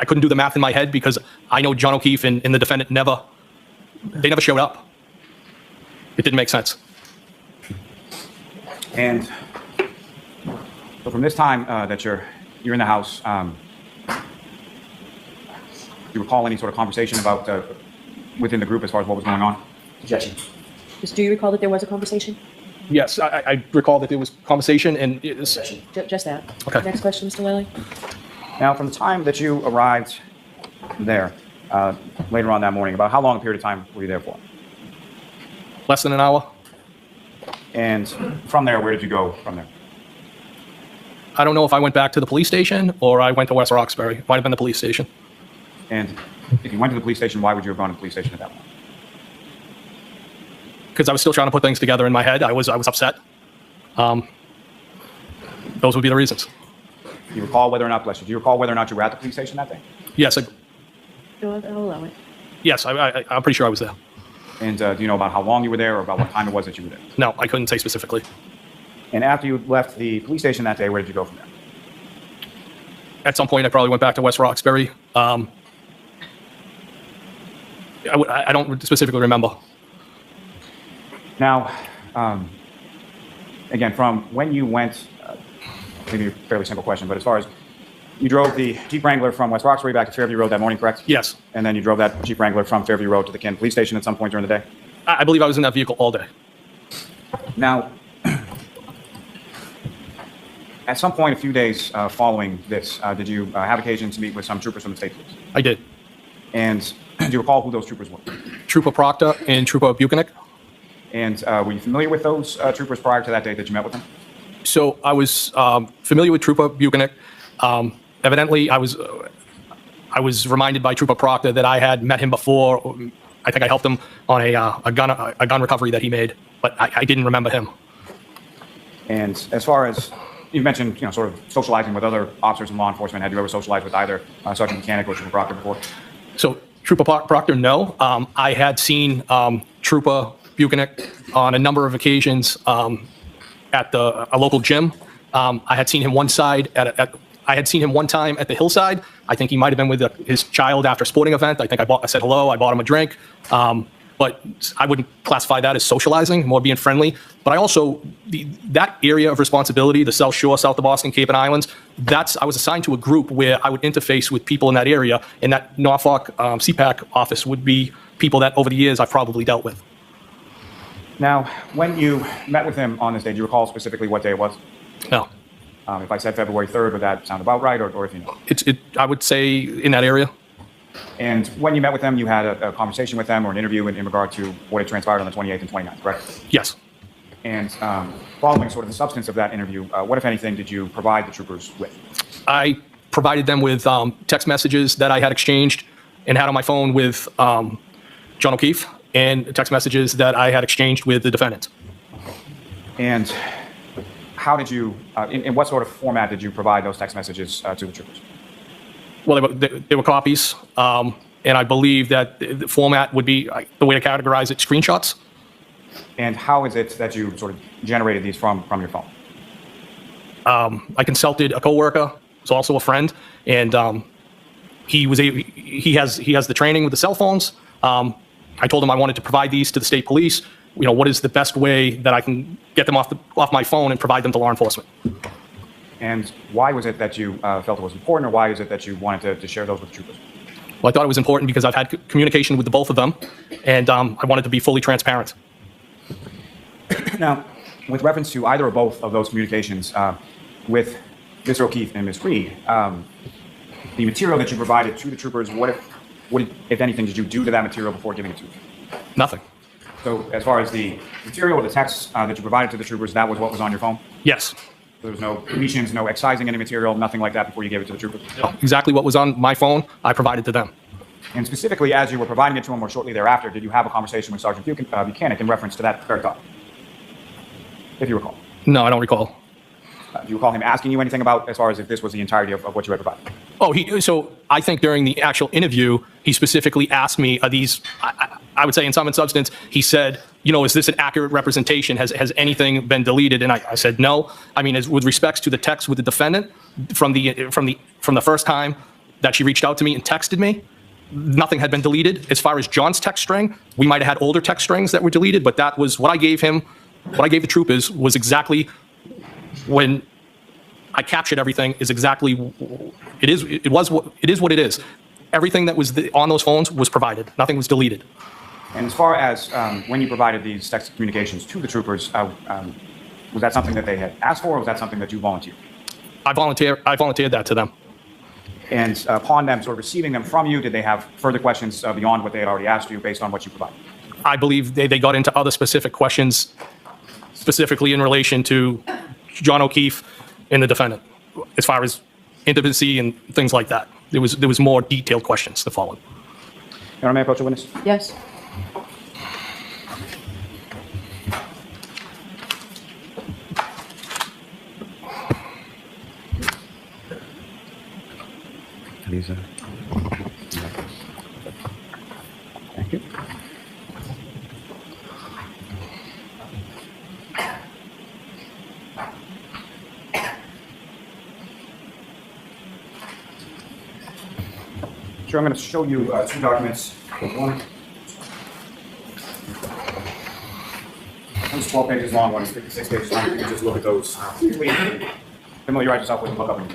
couldn't do the math in my head because I know John O'Keefe and the defendant never showed up. It didn't make sense. And so from this time that you're in the house, do you recall any sort of conversation about within the group as far as what was going on? Objection. Just, do you recall that there was a conversation? Yes, I recall that there was conversation and it was, Objection. Just that. Okay. Next question, Mr. Lally. Now, from the time that you arrived there later on that morning, about how long a period of time were you there for? less than an hour. And from there, where did you go from there? I don't know if I went back to the police station or I went to West Roxbury. Might have been the police station. And if you went to the police station, why would you have gone to the police station at that point? Because I was still trying to put things together in my head. I was upset. Those would be the reasons. Do you recall whether or not, bless you, do you recall whether or not you were at the police station that day? Yes, No, I'll allow it. yes, I'm pretty sure I was there. And do you know about how long you were there or about what time it was that you were there? No, I couldn't say specifically. And after you left the police station that day, where did you go from there? At some point, I probably went back to West Roxbury. I don't specifically remember. Now, again, from when you went, maybe a fairly simple question, but as far as you drove the Jeep Wrangler from West Roxbury back to Fairview Road that morning, correct? Yes, And then you drove that Jeep Wrangler from Fairview Road to the Canton Police Station at some point during the day? I believe I was in that vehicle all day. Now, at some point a few days following this, did you have occasion to meet with some troopers from the state police? I did. And do you recall who those troopers were? Trooper Proctor and Trooper Buchanan. And were you familiar with those troopers prior to that date that you met with them? So I was familiar with Trooper Buchanan. Evidently, I was reminded by Trooper Proctor that I had met him before. I think I helped him on a gun recovery that he made, but I didn't remember him. And as far as you mentioned, sort of socializing with other officers in law enforcement, had you ever socialized with either Sergeant Mechanic or Trooper Proctor before? So Trooper Proctor, no. I had seen Trooper Buchanan on a number of occasions at a local gym. I had seen him one time at the hillside. I think he might have been with his child after a sporting event. I think I said hello. I bought him a drink. But I wouldn't classify that as socializing, more being friendly. But I also, that area of responsibility, the South Shore, south of Boston, Cape and Islands, I was assigned to a group where I would interface with people in that area. And that Norfolk CPAC office would be people that over the years I've probably dealt with. Now, when you met with him on this day, do you recall specifically what day it was? No. If I said February 3rd, would that sound about right, or if you know? I would say in that area. And when you met with them, you had a conversation with them or an interview in regard to what had transpired on the 28th and 29th, correct? Yes. And following sort of the substance of that interview, what, if anything, did you provide the troopers with? I provided them with text messages that I had exchanged and had on my phone with John O'Keefe, and text messages that I had exchanged with the defendant. And how did you, in what sort of format did you provide those text messages to the troopers? Well, they were copies, and I believe that the format would be, the way to categorize it, screenshots. And how is it that you sort of generated these from your phone? I consulted a coworker, who's also a friend, and he has the training with the cell phones. I told him I wanted to provide these to the state police. What is the best way that I can get them off my phone and provide them to law enforcement? And why was it that you felt it was important, or why is it that you wanted to share those with the troopers? Well, I thought it was important because I've had communication with the both of them, and I wanted to be fully transparent. Now, with reference to either or both of those communications with Mr. O'Keefe and Ms. Reed, the material that you provided to the troopers, what, if anything, did you do to that material before giving it to them? Nothing. So as far as the material or the text that you provided to the troopers, that was what was on your phone? Yes. There was no deletions, no excising any material, nothing like that before you gave it to the trooper? Exactly what was on my phone, I provided to them. And specifically, as you were providing it to him or shortly thereafter, did you have a conversation with Sergeant Buchanan in reference to that very topic? If you recall. No, I don't recall. Do you recall him asking you anything about as far as if this was the entirety of what you had provided? Oh, so I think during the actual interview, he specifically asked me, are these, I would say in sum and substance, he said, is this an accurate representation? Has anything been deleted? And I said, no. I mean, with respects to the text with the defendant, from the first time that she reached out to me and texted me, nothing had been deleted. As far as John's text string, we might have had older text strings that were deleted, but that was what I gave him. What I gave the troopers was exactly when I captured everything is exactly, it is what it is. Everything that was on those phones was provided. Nothing was deleted. And as far as when you provided these text communications to the troopers, was that something that they had asked for, or was that something that you volunteered? I volunteered that to them. And upon them sort of receiving them from you, did they have further questions beyond what they had already asked you based on what you provided? I believe they got into other specific questions, specifically in relation to John O'Keefe and the defendant, as far as intimacy and things like that. There was more detailed questions that followed. Your Honor, may I approach the witness? Yes. Lisa. Thank you. Sure, I'm going to show you two documents. One is 12 pages long, one is 56 pages long. You can just look at those. Familiarize yourself with them, look up and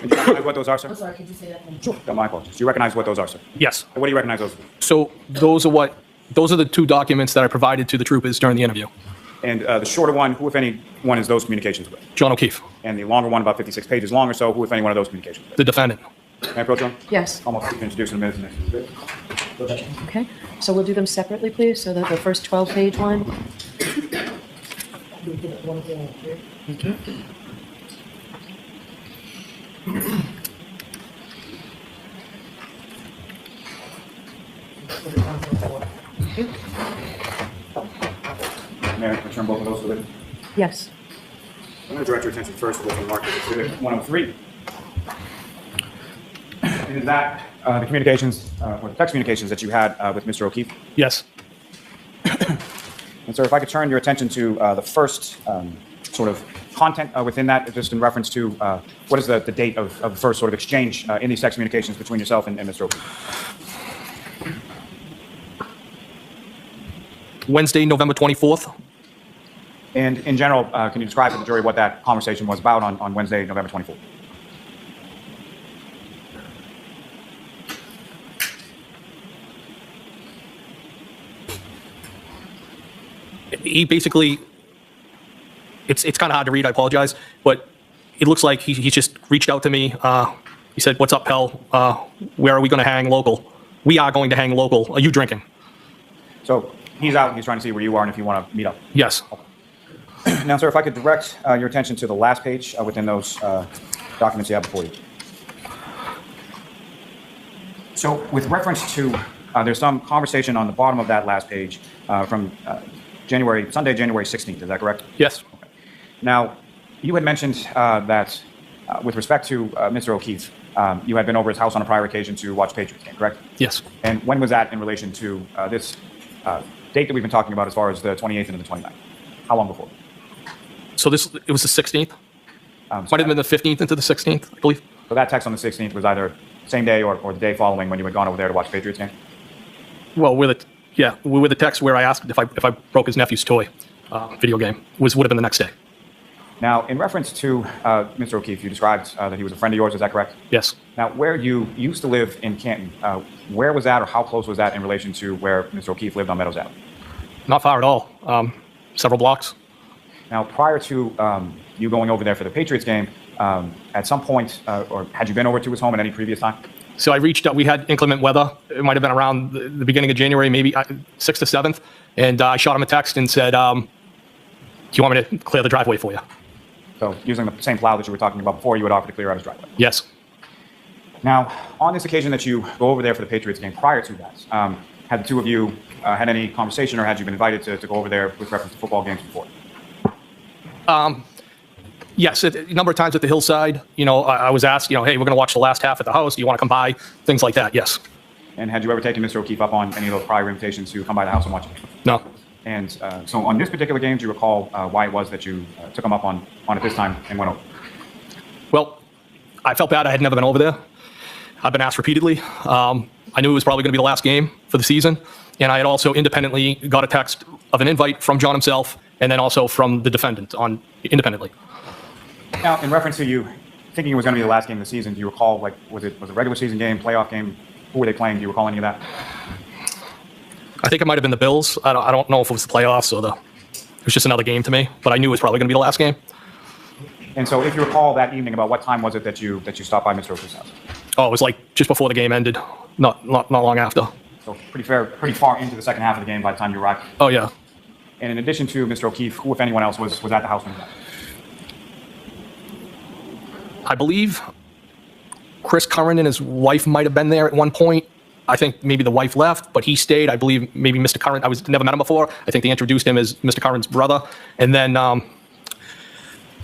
do you recognize what those are, sir? I'm sorry, could you say that again? Sure. My apologies. Do you recognize what those are, sir? Yes. What do you recognize those? So those are the two documents that I provided to the troopers during the interview. And the shorter one, who, if any, one is those communications with? John O'Keefe, And the longer one, about 56 pages long or so, who, if any, one of those communications with? the defendant. May I approach them? Yes. Almost introduce in a minute. Okay. So we'll do them separately, please. So the first 12-page one. Thank you. Thank you. May I return both of those to the witness? Yes. I'm going to direct your attention first to what's marked as Exhibit 103. And is that the communications, or the text communications that you had with Mr. O'Keefe? Yes. And sir, if I could turn your attention to the first sort of content within that, just in reference to what is the date of the first sort of exchange in these text communications between yourself and Mr. O'Keefe? Wednesday, November 24th. And in general, can you describe to the jury what that conversation was about on Wednesday, November 24th? He basically, it's kind of hard to read, I apologize, but it looks like he just reached out to me. He said, "What's up, pal? Where are we going to hang local? We are going to hang local. Are you drinking?" So he's out and he's trying to see where you are and if you want to meet up. Yes. Now, sir, if I could direct your attention to the last page within those documents you have before you. So with reference to, there's some conversation on the bottom of that last page from Sunday, January 16th. Is that correct? Yes. Okay. Now, you had mentioned that with respect to Mr. O'Keefe, you had been over his house on a prior occasion to watch Patriots game, correct? Yes. And when was that in relation to this date that we've been talking about as far as the 28th and the 29th? How long before? So it was the 16th? Might have been the 15th into the 16th, I believe. So that text on the 16th was either same day or the day following when you had gone over there to watch Patriots game? Well, with the text where I asked if I broke his nephew's toy video game would have been the next day. Now, in reference to Mr. O'Keefe, you described that he was a friend of yours. Is that correct? Yes. Now, where you used to live in Canton, where was that, or how close was that in relation to where Mr. O'Keefe lived on Meadows Alley? Not far at all. Several blocks. Now, prior to you going over there for the Patriots game, at some point, or had you been over to his home at any previous time? So I reached out. We had inclement weather. It might have been around the beginning of January, maybe 6th to 7th. And I shot him a text and said, do you want me to clear the driveway for you? So using the same plow that you were talking about before, you would offer to clear out his driveway. Yes. Now, on this occasion that you go over there for the Patriots game, prior to that, had the two of you had any conversation, or had you been invited to go over there with reference to football games before? Yes, a number of times at the hillside, I was asked, hey, we're going to watch the last half at the house. Do you want to come by? Things like that, yes. And had you ever taken Mr. O'Keefe up on any of those prior invitations to come by the house and watch it? No. And so on this particular game, do you recall why it was that you took him up on it this time and went over? Well, I felt bad. I had never been over there. I've been asked repeatedly. I knew it was probably going to be the last game for the season. And I had also independently got a text of an invite from John himself, and then also from the defendant independently. Now, in reference to you thinking it was going to be the last game of the season, do you recall, was it a regular season game, playoff game? Who were they playing? Do you recall any of that? I think it might have been the Bills. I don't know if it was the playoffs or it was just another game to me, but I knew it was probably going to be the last game. And so if you recall that evening, about what time was it that you stopped by Mr. O'Keefe's house? Oh, it was like just before the game ended, not long after. So pretty far into the second half of the game by the time you arrived. Oh, yeah. And in addition to Mr. O'Keefe, who, if anyone else, was at the house when you got there? I believe Chris Curran and his wife might have been there at one point. I think maybe the wife left, but he stayed. I believe maybe Mr. Curran, never met him before. I think they introduced him as Mr. Curran's brother. And then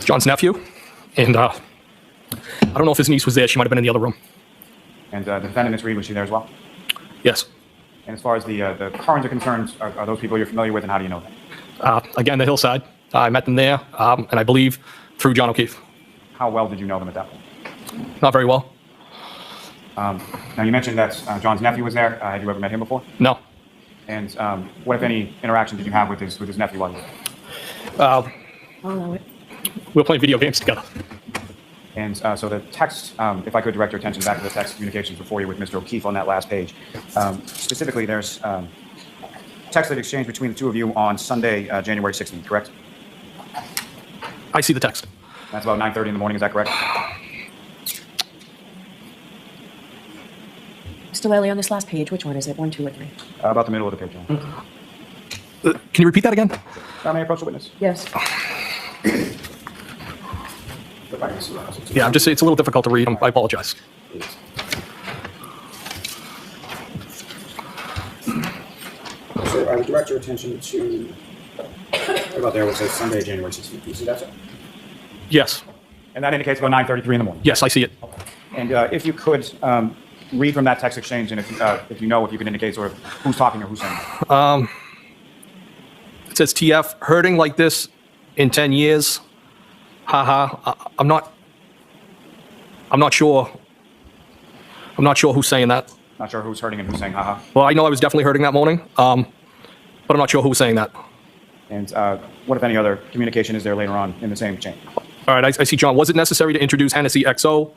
John's nephew. And I don't know if his niece was there. She might have been in the other room. And the defendant, Ms. Reed, was she there as well? Yes. And as far as the Currans are concerned, are those people you're familiar with, and how do you know them? Again, the hillside. I met them there, and I believe through John O'Keefe. How well did you know them at that point? Not very well. Now, you mentioned that John's nephew was there. Had you ever met him before? No. And what, if any, interaction did you have with his nephew while you were there? I'll allow it. We were playing video games together. And so the text, if I could direct your attention back to the text communications before you with Mr. O'Keefe on that last page. Specifically, there's text that exchanged between the two of you on Sunday, January 16th, correct? I see the text. That's about 9:30 in the morning, is that correct? Mr. Lally, on this last page, which one is it? 1, 2, or 3? About the middle of the page. John. Can you repeat that again? May I approach the witness? Yes. Yeah, it's a little difficult to read. I apologize. So I would direct your attention to about there, which says Sunday, January 16th. Do you see that, sir? Yes. And that indicates about 9:33 in the morning. Yes, I see it. And if you could read from that text exchange, and if you could indicate sort of who's talking or who's saying it. It says TF, hurting like this in 10 years. Haha. I'm not sure. I'm not sure who's saying that. Not sure who's hurting and who's saying haha. Well, I know I was definitely hurting that morning, but I'm not sure who was saying that. And what, if any, other communication is there later on in the same chain? All right, I see John. Was it necessary to introduce Hennessy XO?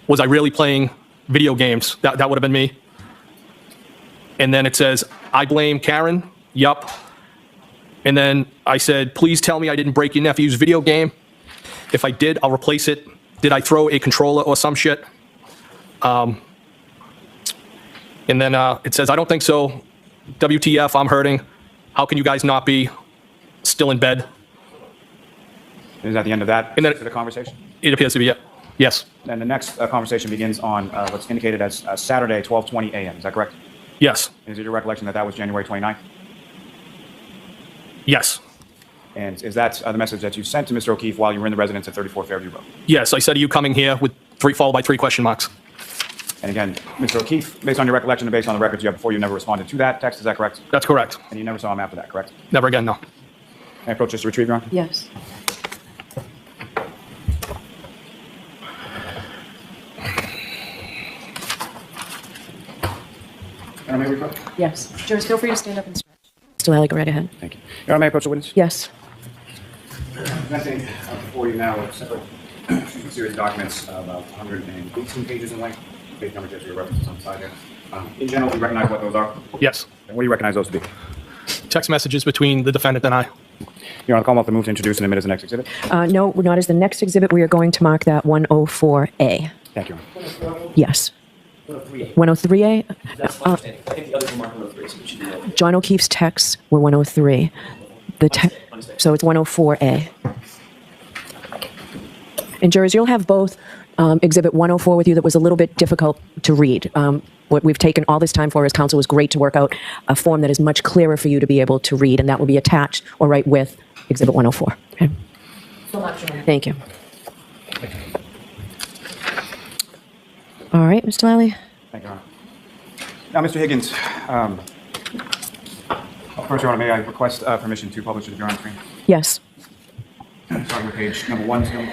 Was I really playing video games? That would have been me. And then it says, I blame Karen. Yup. And then I said, please tell me I didn't break your nephew's video game. If I did, I'll replace it. Did I throw a controller or some shit? And then it says, I don't think so. WTF, I'm hurting. How can you guys not be still in bed? Is that the end of that And then- the conversation? It appears to be, yeah. Yes. And the next conversation begins on what's indicated as Saturday, 12:20 a.m. Is that correct? Yes. Is it your recollection that that was January 29th? Yes. And is that the message that you sent to Mr. O'Keefe while you were in the residence at 34 Fairview Road? Yes, I said, are you coming here with followed by 3 question marks? And again, Mr. O'Keefe, based on your recollection and based on the records you have before, you never responded to that text. Is that correct? That's correct. And you never saw him after that, correct? Never again, no. May I approach this to retrieve, Your Honor? Yes. Your Honor, may we approach? Yes. Jurors, feel free to stand up and stretch. Mr. Lally, go right ahead. Thank you. Your Honor, may I approach the witness? Yes. Presenting before you now a separate series of documents about 118 pages in length. Page number gives you a reference on the side here. In general, do you recognize what those are? Yes. And what do you recognize those to be? Text messages between the defendant and I. Your Honor, call off the move to introduce and admit as the next exhibit. No, not as the next exhibit. We are going to mark that 104A. Thank you, Your Honor. Yes. 103A? That's my understanding. I think the others were marked 103, so it should be that. John O'Keefe's texts were 103. Understand. So it's 104A. And jurors, you'll have both Exhibit 104 with you that was a little bit difficult to read. What we've taken all this time for as counsel was great to work out a form that is much clearer for you to be able to read, and that will be attached or right with Exhibit 104. Okay? Thank you. All right, Mr. Lally. Thank you, Your Honor. Now, Mr. Higgins, first, Your Honor, may I request permission to publish the Your Honor screen? Yes. Starting with page number 1, still.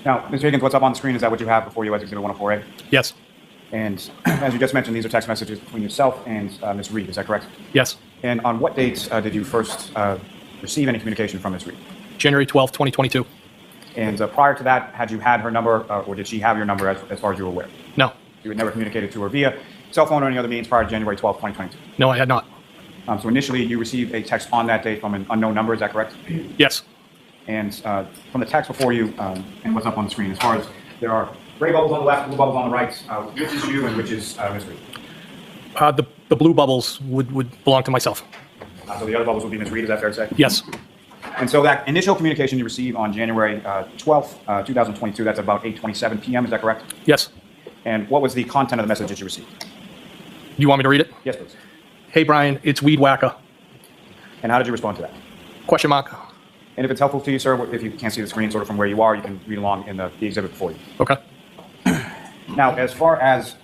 Now, Mr. Higgins, what's up on the screen? Is that what you have before you as Exhibit 104A? Yes. And as you just mentioned, these are text messages between yourself and Ms. Reed. Is that correct? Yes. And on what date did you first receive any communication from Ms. Reed? January 12th, 2022. And prior to that, had you had her number, or did she have your number as far as you were aware? No. You had never communicated to her via cell phone or any other means prior to January 12th, 2022? No, I had not. So initially, you received a text on that date from an unknown number. Is that correct? Yes. And from the text before you, and what's up on the screen, as far as there are gray bubbles on the left, blue bubbles on the right, which is you and which is Ms. Reed? The blue bubbles would belong to myself. So the other bubbles would be Ms. Reed. Is that fair to say? Yes. And so that initial communication you received on January 12th, 2022, that's about 8:27 p.m. Is that correct? Yes. And what was the content of the message that you received? You want me to read it? Yes, please. Hey, Brian, it's Weed Whacker. And how did you respond to that? Question mark. And if it's helpful to you, sir, if you can't see the screen sort of from where you are, you can read along in the exhibit before you. Okay. Now, as far as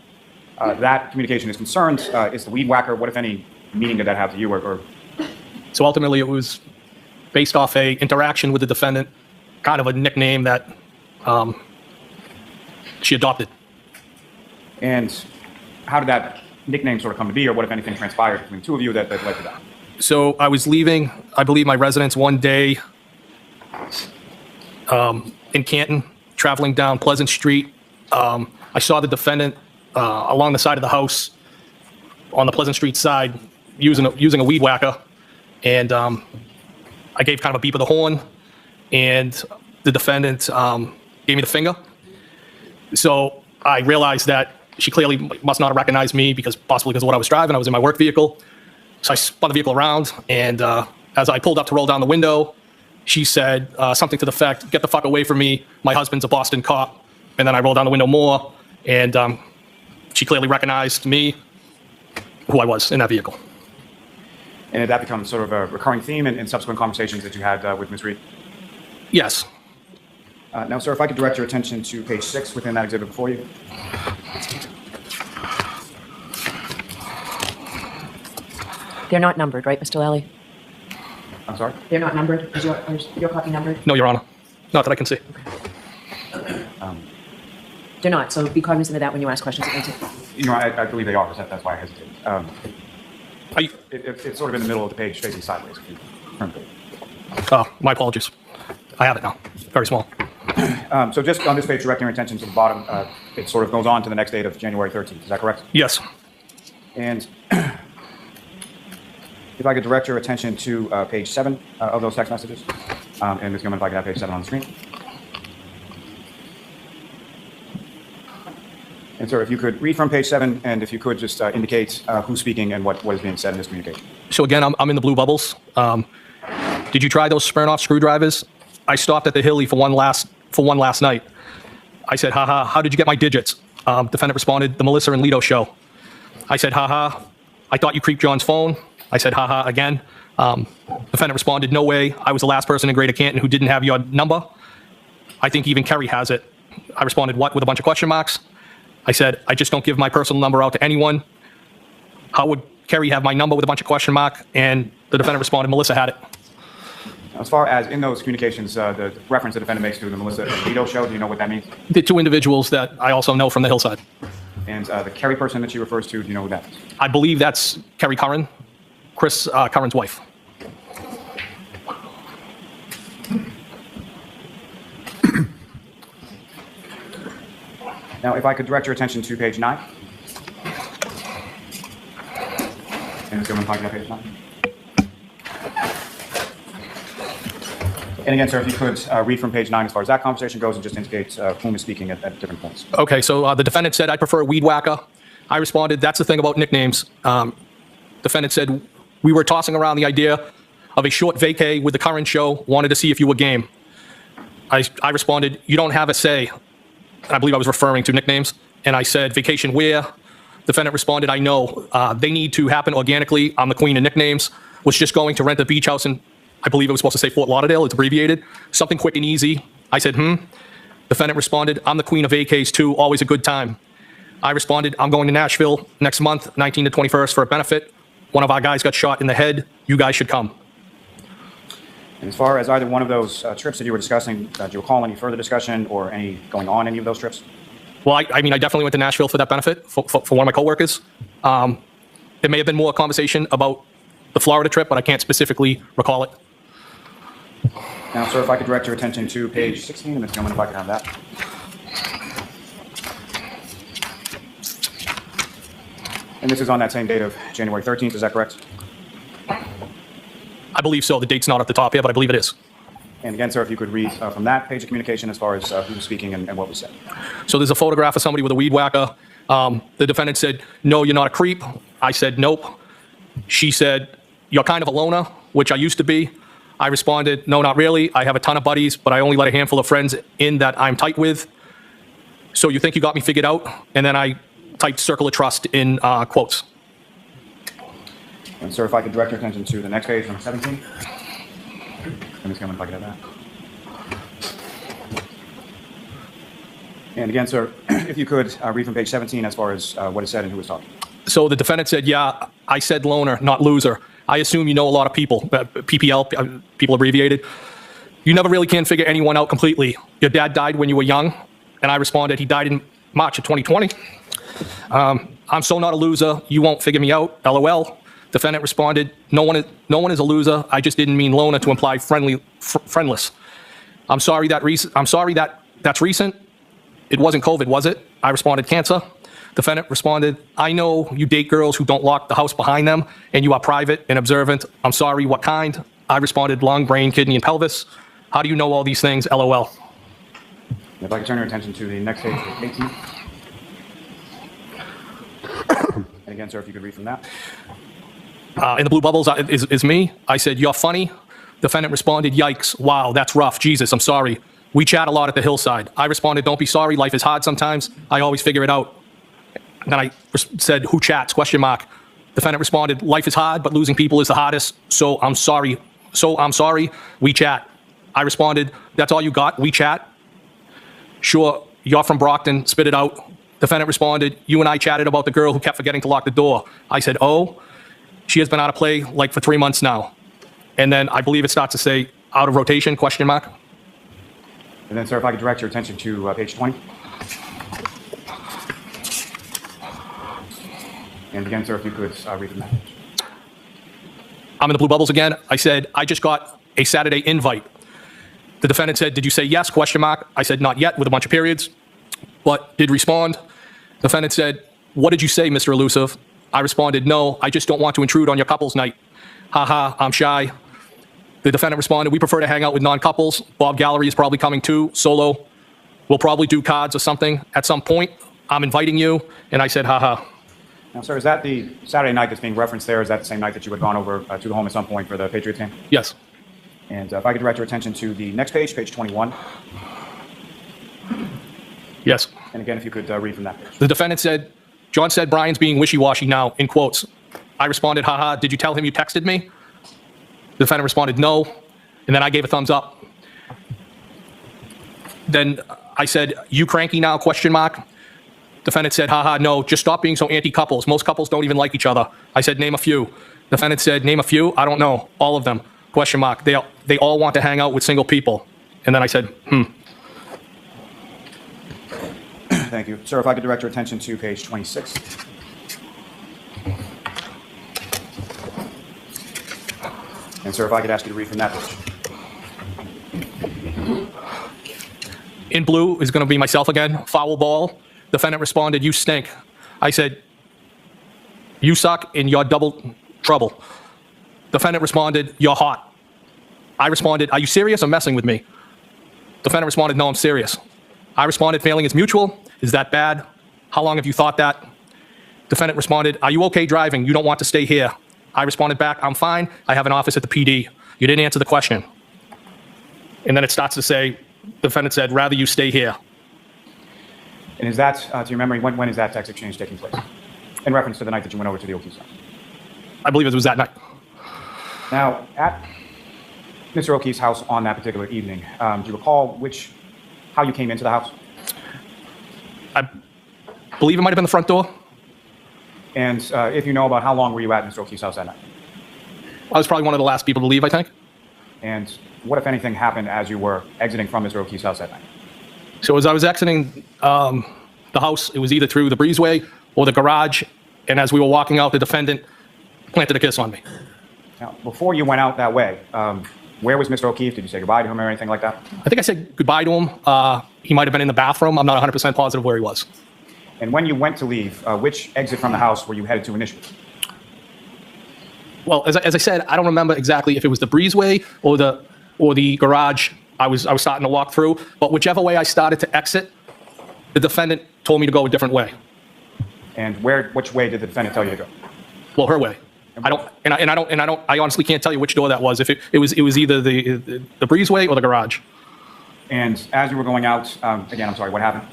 that communication is concerned, is the Weed Whacker, what, if any, meaning did that have to you? Or So ultimately, it was based off a interaction with the defendant, kind of a nickname that she adopted. And how did that nickname sort of come to be, or what, if anything, transpired between the two of you that led to that? So I was leaving, I believe, my residence one day in Canton, traveling down Pleasant Street. I saw the defendant along the side of the house on the Pleasant Street side using a weed whacker, and I gave kind of a beep of the horn, and the defendant gave me the finger. So I realized that she clearly must not have recognized me possibly because of what I was driving. I was in my work vehicle. So I spun the vehicle around, and as I pulled up to roll down the window, she said something to the effect, "Get the fuck away from me. My husband's a Boston cop." And then I rolled down the window more, and she clearly recognized me, who I was in that vehicle. And did that become sort of a recurring theme in subsequent conversations that you had with Ms. Reed? Yes. Now, sir, if I could direct your attention to page 6 within that exhibit before you. They're not numbered, right, Mr. Lally? I'm sorry? They're not numbered? Is your copy numbered? No, Your Honor. Not that I can see. They're not, so be cognizant of that when you ask questions. You know, I believe they are. That's why I hesitated. It's sort of in the middle of the page, facing sideways. If you turn to it. My apologies. I have it now. Very small. So just on this page, directing your attention to the bottom, it sort of goes on to the next date of January 13th. Is that correct? Yes. And if I could direct your attention to page 7 of those text messages. And Ms. Gilman, if I could have page 7 on the screen. And sir, if you could read from page 7, and if you could just indicate who's speaking and what is being said in this communication. So again, I'm in the blue bubbles. Did you try those Smirnoff screwdrivers? I stopped at the Hilly for one last night. I said, haha, how did you get my digits? Defendant responded, the Melissa and Lito show. I said, haha, I thought you creeped John's phone. I said, haha, again. Defendant responded, no way. I was the last person in Greater Canton who didn't have your number. I think even Kerry has it. I responded, what, with a bunch of question marks? I said, I just don't give my personal number out to anyone. How would Kerry have my number with a bunch of question mark? And the defendant responded, Melissa had it. As far as in those communications, the reference the defendant makes to the Melissa and Lito show, do you know what that means? The two individuals that I also know from the hillside. And the Kerry person that she refers to, do you know who that is? I believe that's Kerry Curran, Chris Curran's wife. Now, if I could direct your attention to page 9. And Ms. Gilman, if I could have page 9. And again, sir, if you could read from page 9 as far as that conversation goes and just indicate whom is speaking at different points. Okay, so the defendant said, I prefer weed whacker. I responded, that's the thing about nicknames. Defendant said, we were tossing around the idea of a short vacay with the current show, wanted to see if you were game. I responded, you don't have a say. I believe I was referring to nicknames. And I said, vacation where? Defendant responded, I know. They need to happen organically. I'm the queen of nicknames. Was just going to rent a beach house in, I believe it was supposed to say Fort Lauderdale. It's abbreviated. Something quick and easy. I said, Defendant responded, I'm the queen of vacays too. Always a good time. I responded, I'm going to Nashville next month, 19th to 21st, for a benefit. One of our guys got shot in the head. You guys should come. And as far as either one of those trips that you were discussing, do you recall any further discussion or any going on any of those trips? Well, I mean, I definitely went to Nashville for that benefit for one of my coworkers. There may have been more conversation about the Florida trip, but I can't specifically recall it. Now, sir, if I could direct your attention to page 16, and Ms. Gilman, if I could have that. And this is on that same date of January 13th, is that correct? I believe so. The date's not at the top here, but I believe it is. And again, sir, if you could read from that page of communication as far as who was speaking and what was said. So there's a photograph of somebody with a weed whacker. The defendant said, no, you're not a creep. I said, nope. She said, you're kind of a loner, which I used to be. I responded, no, not really. I have a ton of buddies, but I only let a handful of friends in that I'm tight with. So you think you got me figured out? And then I typed circle of trust in quotes. And sir, if I could direct your attention to the next page from 17. And Ms. Gilman, if I could have that. And again, sir, if you could read from page 17 as far as what is said and who is talking. So the defendant said, yeah, I said loner, not loser. I assume you know a lot of people, PPL, people abbreviated. You never really can figure anyone out completely. Your dad died when you were young, and I responded, he died in March of 2020. I'm so not a loser, you won't figure me out, LOL. Defendant responded, no one is a loser, I just didn't mean loner to imply friendless. I'm sorry that's recent. It wasn't COVID, was it? I responded, cancer. Defendant responded, I know you date girls who don't lock the house behind them, and you are private and observant. I'm sorry, what kind? I responded, lung, brain, kidney, and pelvis. How do you know all these things? LOL. If I could turn your attention to the next page, 18. And again, sir, if you could read from that. In the blue bubbles is me. I said, you're funny. Defendant responded, yikes, wow, that's rough. Jesus, I'm sorry. We chat a lot at the hillside. I responded, don't be sorry. Life is hard sometimes. I always figure it out. Then I said, who chats? ? Defendant responded, life is hard, but losing people is the hardest. So I'm sorry. We chat. I responded, that's all you got? We chat? Sure, you're from Brockton. Spit it out. Defendant responded, you and I chatted about the girl who kept forgetting to lock the door. I said, oh, she has been out of play like for 3 months now. And then I believe it starts to say out of rotation, ? And then, sir, if I could direct your attention to page 20. And again, sir, if you could read from that. I'm in the blue bubbles again. I said, I just got a Saturday invite. The defendant said, did you say yes? ? I said, not yet, with a bunch of periods, but did respond. Defendant said, what did you say, Mr. Elusive? I responded, no, I just don't want to intrude on your couples night. Haha, I'm shy. The defendant responded, we prefer to hang out with non-couples. Bob Gallery is probably coming too, solo. We'll probably do cards or something at some point. I'm inviting you. And I said, haha. Now, sir, is that the Saturday night that's being referenced there? Is that the same night that you had gone over to the home at some point for the Patriots game? Yes. And if I could direct your attention to the next page, page 21. Yes. And again, if you could read from that page. The defendant said, John said Brian's being wishy-washy now, in quotes. I responded, haha, did you tell him you texted me? The defendant responded, no. And then I gave a thumbs up. Then I said, you cranky now, ? Defendant said, haha, no, just stop being so anti-couples. Most couples don't even like each other. I said, name a few. Defendant said, name a few? I don't know. All of them, ? They all want to hang out with single people. And then I said, Thank you. Sir, if I could direct your attention to page 26. And sir, if I could ask you to read from that page. In blue is going to be myself again. Foul ball. Defendant responded, you stink. I said, you suck and you're double trouble. Defendant responded, you're hot. I responded, are you serious or messing with me? Defendant responded, no, I'm serious. I responded, failing is mutual. Is that bad? How long have you thought that? Defendant responded, are you okay driving? You don't want to stay here. I responded back, I'm fine. I have an office at the PD. You didn't answer the question. And then it starts to say, defendant said, rather you stay here. And is that, to your memory, when is that text exchange taking place? In reference to the night that you went over to the O'Keefe's house. I believe it was that night. Now, at Mr. O'Keefe's house on that particular evening, do you recall how you came into the house? I believe it might have been the front door. And if you know about how long were you at Mr. O'Keefe's house that night? I was probably one of the last people to leave, I think. And what, if anything, happened as you were exiting from Mr. O'Keefe's house that night? So as I was exiting the house, it was either through the breezeway or the garage. And as we were walking out, the defendant planted a kiss on me. Now, before you went out that way, where was Mr. O'Keefe? Did you say goodbye to him or anything like that? I think I said goodbye to him. He might have been in the bathroom. I'm not 100% positive where he was. And when you went to leave, which exit from the house were you headed to initially? Well, as I said, I don't remember exactly if it was the breezeway or the garage I was starting to walk through. But whichever way I started to exit, the defendant told me to go a different way. And which way did the defendant tell you to go? Well, her way. I honestly can't tell you which door that was. If it was either the breezeway or the garage. And as you were going out, again, I'm sorry, what happened?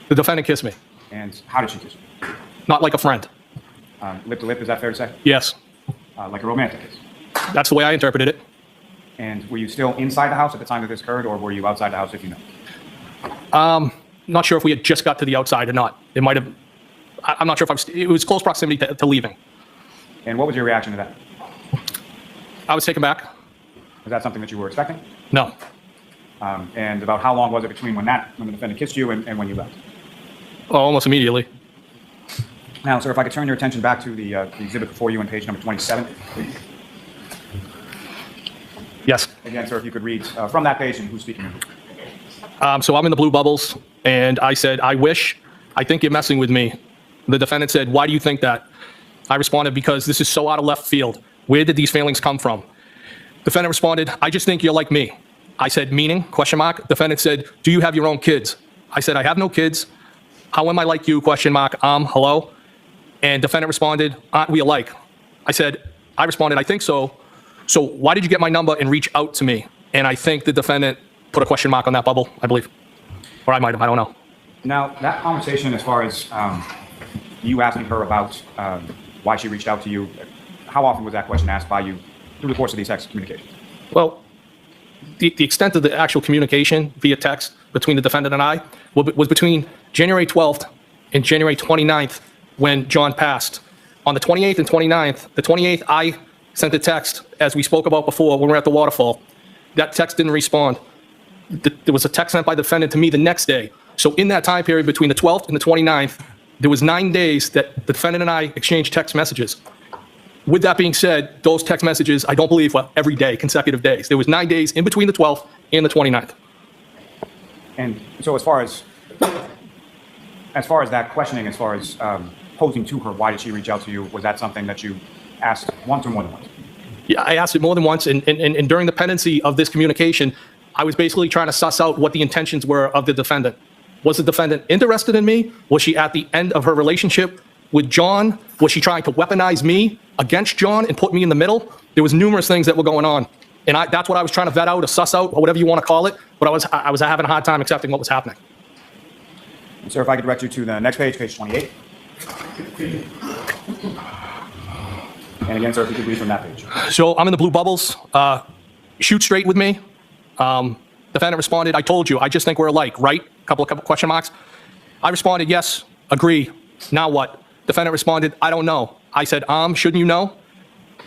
The defendant kissed me. And how did she kiss you? Not like a friend. Lip to lip, is that fair to say? Yes. Like a romantic kiss? That's the way I interpreted it. And were you still inside the house at the time that this occurred, or were you outside the house, if you know? Not sure if we had just got to the outside or not. It might have. I'm not sure if it was close proximity to leaving. And what was your reaction to that? I was taken back. Was that something that you were expecting? No. And about how long was it between when the defendant kissed you and when you left? Oh, almost immediately. Now, sir, if I could turn your attention back to the exhibit before you on page number 27. Please. Yes. Again, sir, if you could read from that page and who's speaking. So I'm in the blue bubbles, and I said, I think you're messing with me. The defendant said, why do you think that? I responded, because this is so out of left field. Where did these feelings come from? Defendant responded, I just think you're like me. I said, meaning, question mark. Defendant said, do you have your own kids? I said, I have no kids. How am I like you, question mark, hello? And defendant responded, aren't we alike? I responded, I think so. So why did you get my number and reach out to me? And I think the defendant put a question mark on that bubble, I believe. Or I might have, I don't know. Now, that conversation as far as you asking her about why she reached out to you, how often was that question asked by you through the course of these text communications? Well, the extent of the actual communication via text between the defendant and I was between January 12th and January 29th when John passed. On the 28th and 29th, the 28th, I sent a text, as we spoke about before, when we were at the waterfall. That text didn't respond. There was a text sent by the defendant to me the next day. So in that time period between the 12th and the 29th, there was 9 days that the defendant and I exchanged text messages. With that being said, those text messages, I don't believe, were every day, consecutive days. There was 9 days in between the 12th and the 29th. And so as far as that questioning, as far as posing to her, why did she reach out to you, was that something that you asked once or more than once? Yeah, I asked it more than once, and during the pendency of this communication, I was basically trying to suss out what the intentions were of the defendant. Was the defendant interested in me? Was she at the end of her relationship with John? Was she trying to weaponize me against John and put me in the middle? There was numerous things that were going on. And that's what I was trying to vet out or suss out, or whatever you want to call it. But I was having a hard time accepting what was happening. And sir, if I could direct you to the next page, page 28. And again, sir, if you could read from that page. So I'm in the blue bubbles. Shoot straight with me. Defendant responded, I told you, I just think we're alike, right? Couple question marks. I responded, yes, agree. Now what? Defendant responded, I don't know. I said, shouldn't you know?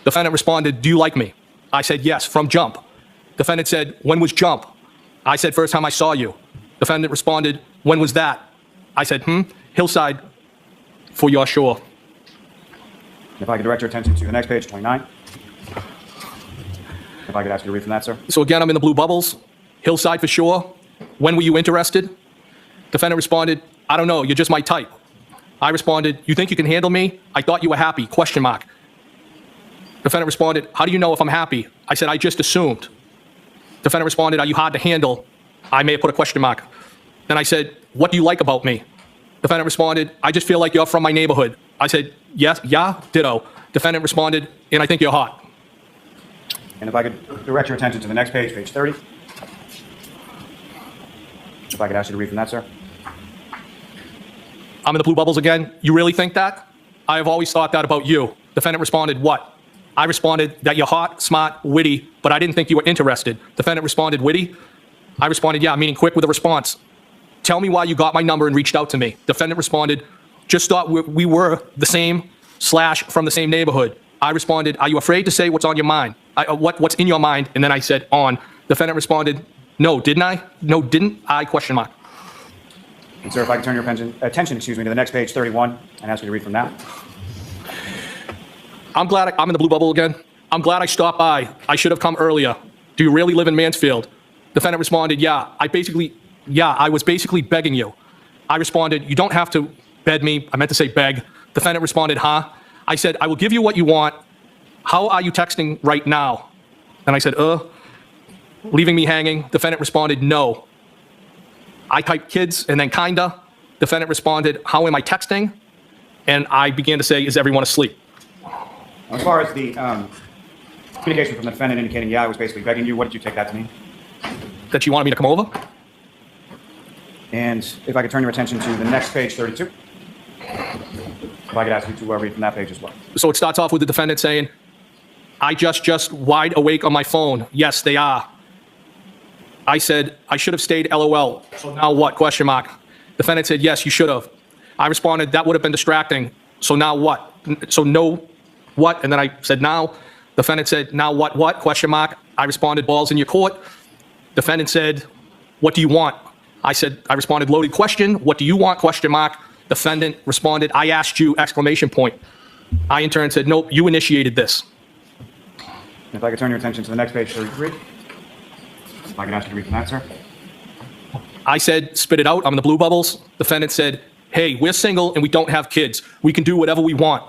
Defendant responded, do you like me? I said, yes, from jump. Defendant said, when was jump? I said, first time I saw you. Defendant responded, when was that? I said, Hillside, for your sure. If I could direct your attention to the next page, 29. If I could ask you to read from that, sir. So again, I'm in the blue bubbles. Hillside for sure. When were you interested? Defendant responded, I don't know, you're just my type. I responded, you think you can handle me? I thought you were happy, question mark. Defendant responded, how do you know if I'm happy? I said, I just assumed. Defendant responded, are you hard to handle? I may have put a question mark. Then I said, what do you like about me? Defendant responded, I just feel like you're from my neighborhood. I said, yes, yeah, ditto. Defendant responded, and I think you're hot. And if I could direct your attention to the next page, page 30. If I could ask you to read from that, sir. I'm in the blue bubbles again. You really think that? I have always thought that about you. Defendant responded, what? I responded that you're hot, smart, witty, but I didn't think you were interested. Defendant responded, witty? I responded, yeah, meaning quick with a response. Tell me why you got my number and reached out to me. Defendant responded, just thought we were the same / from the same neighborhood. I responded, are you afraid to say what's on your mind? What's in your mind? And then I said, on. Defendant responded, no, didn't I? No, didn't I? Question mark. And sir, if I could turn your attention, to the next page, 31, and ask you to read from that. I'm glad I'm in the blue bubble again. I'm glad I stopped by. I should have come earlier. Do you really live in Mansfield? Defendant responded, yeah. I was basically begging you. I responded, you don't have to beg me. I meant to say beg. Defendant responded, huh? I said, I will give you what you want. How are you texting right now? And I said, leaving me hanging. Defendant responded, no. I typed kids and then kinda. Defendant responded, how am I texting? And I began to say, is everyone asleep? As far as the communication from the defendant indicating, yeah, I was basically begging you, what did you take that to mean? That she wanted me to come over? And if I could turn your attention to the next page, 32. If I could ask you to read from that page as well. So it starts off with the defendant saying, I just wide awake on my phone. Yes, they are. I said, I should have stayed LOL. So now what? Question mark. Defendant said, yes, you should have. I responded, that would have been distracting. So now what? So no, what? And then I said, now. Defendant said, now what? Question mark. I responded, balls in your court. Defendant said, what do you want? I responded, loaded question. What do you want? Question mark. Defendant responded, I asked you, exclamation point. I in turn said, nope, you initiated this. If I could turn your attention to the next page, 33. If I could ask you to read from that, sir. I said, spit it out. I'm in the blue bubbles. Defendant said, hey, we're single and we don't have kids. We can do whatever we want.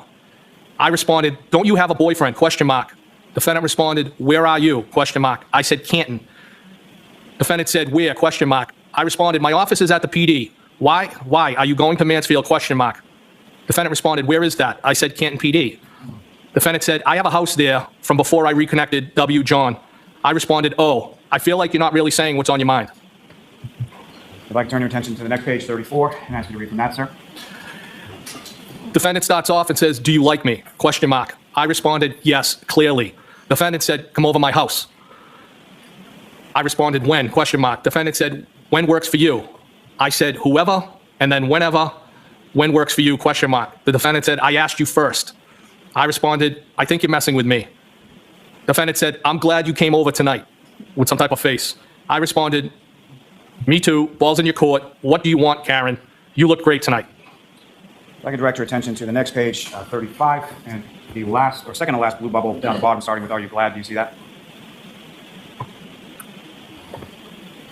I responded, don't you have a boyfriend? Question mark. Defendant responded, where are you? Question mark. I said, Canton. Defendant said, where? Question mark. I responded, my office is at the PD. Why? Are you going to Mansfield? Question mark. Defendant responded, where is that? I said, Canton PD. Defendant said, I have a house there from before I reconnected W. John. I responded, oh, I feel like you're not really saying what's on your mind. If I could turn your attention to the next page, 34, and ask you to read from that, sir. Defendant starts off and says, do you like me? Question mark. I responded, yes, clearly. Defendant said, come over my house. I responded, when? Question mark. Defendant said, when works for you? I said, whoever, and then whenever, when works for you? Question mark. The defendant said, I asked you first. I responded, I think you're messing with me. Defendant said, I'm glad you came over tonight, with some type of face. I responded, me too, balls in your court. What do you want, Karen? You look great tonight. If I could direct your attention to the next page, 35, and the last, or second to last blue bubble down the bottom, starting with, are you glad? Do you see that?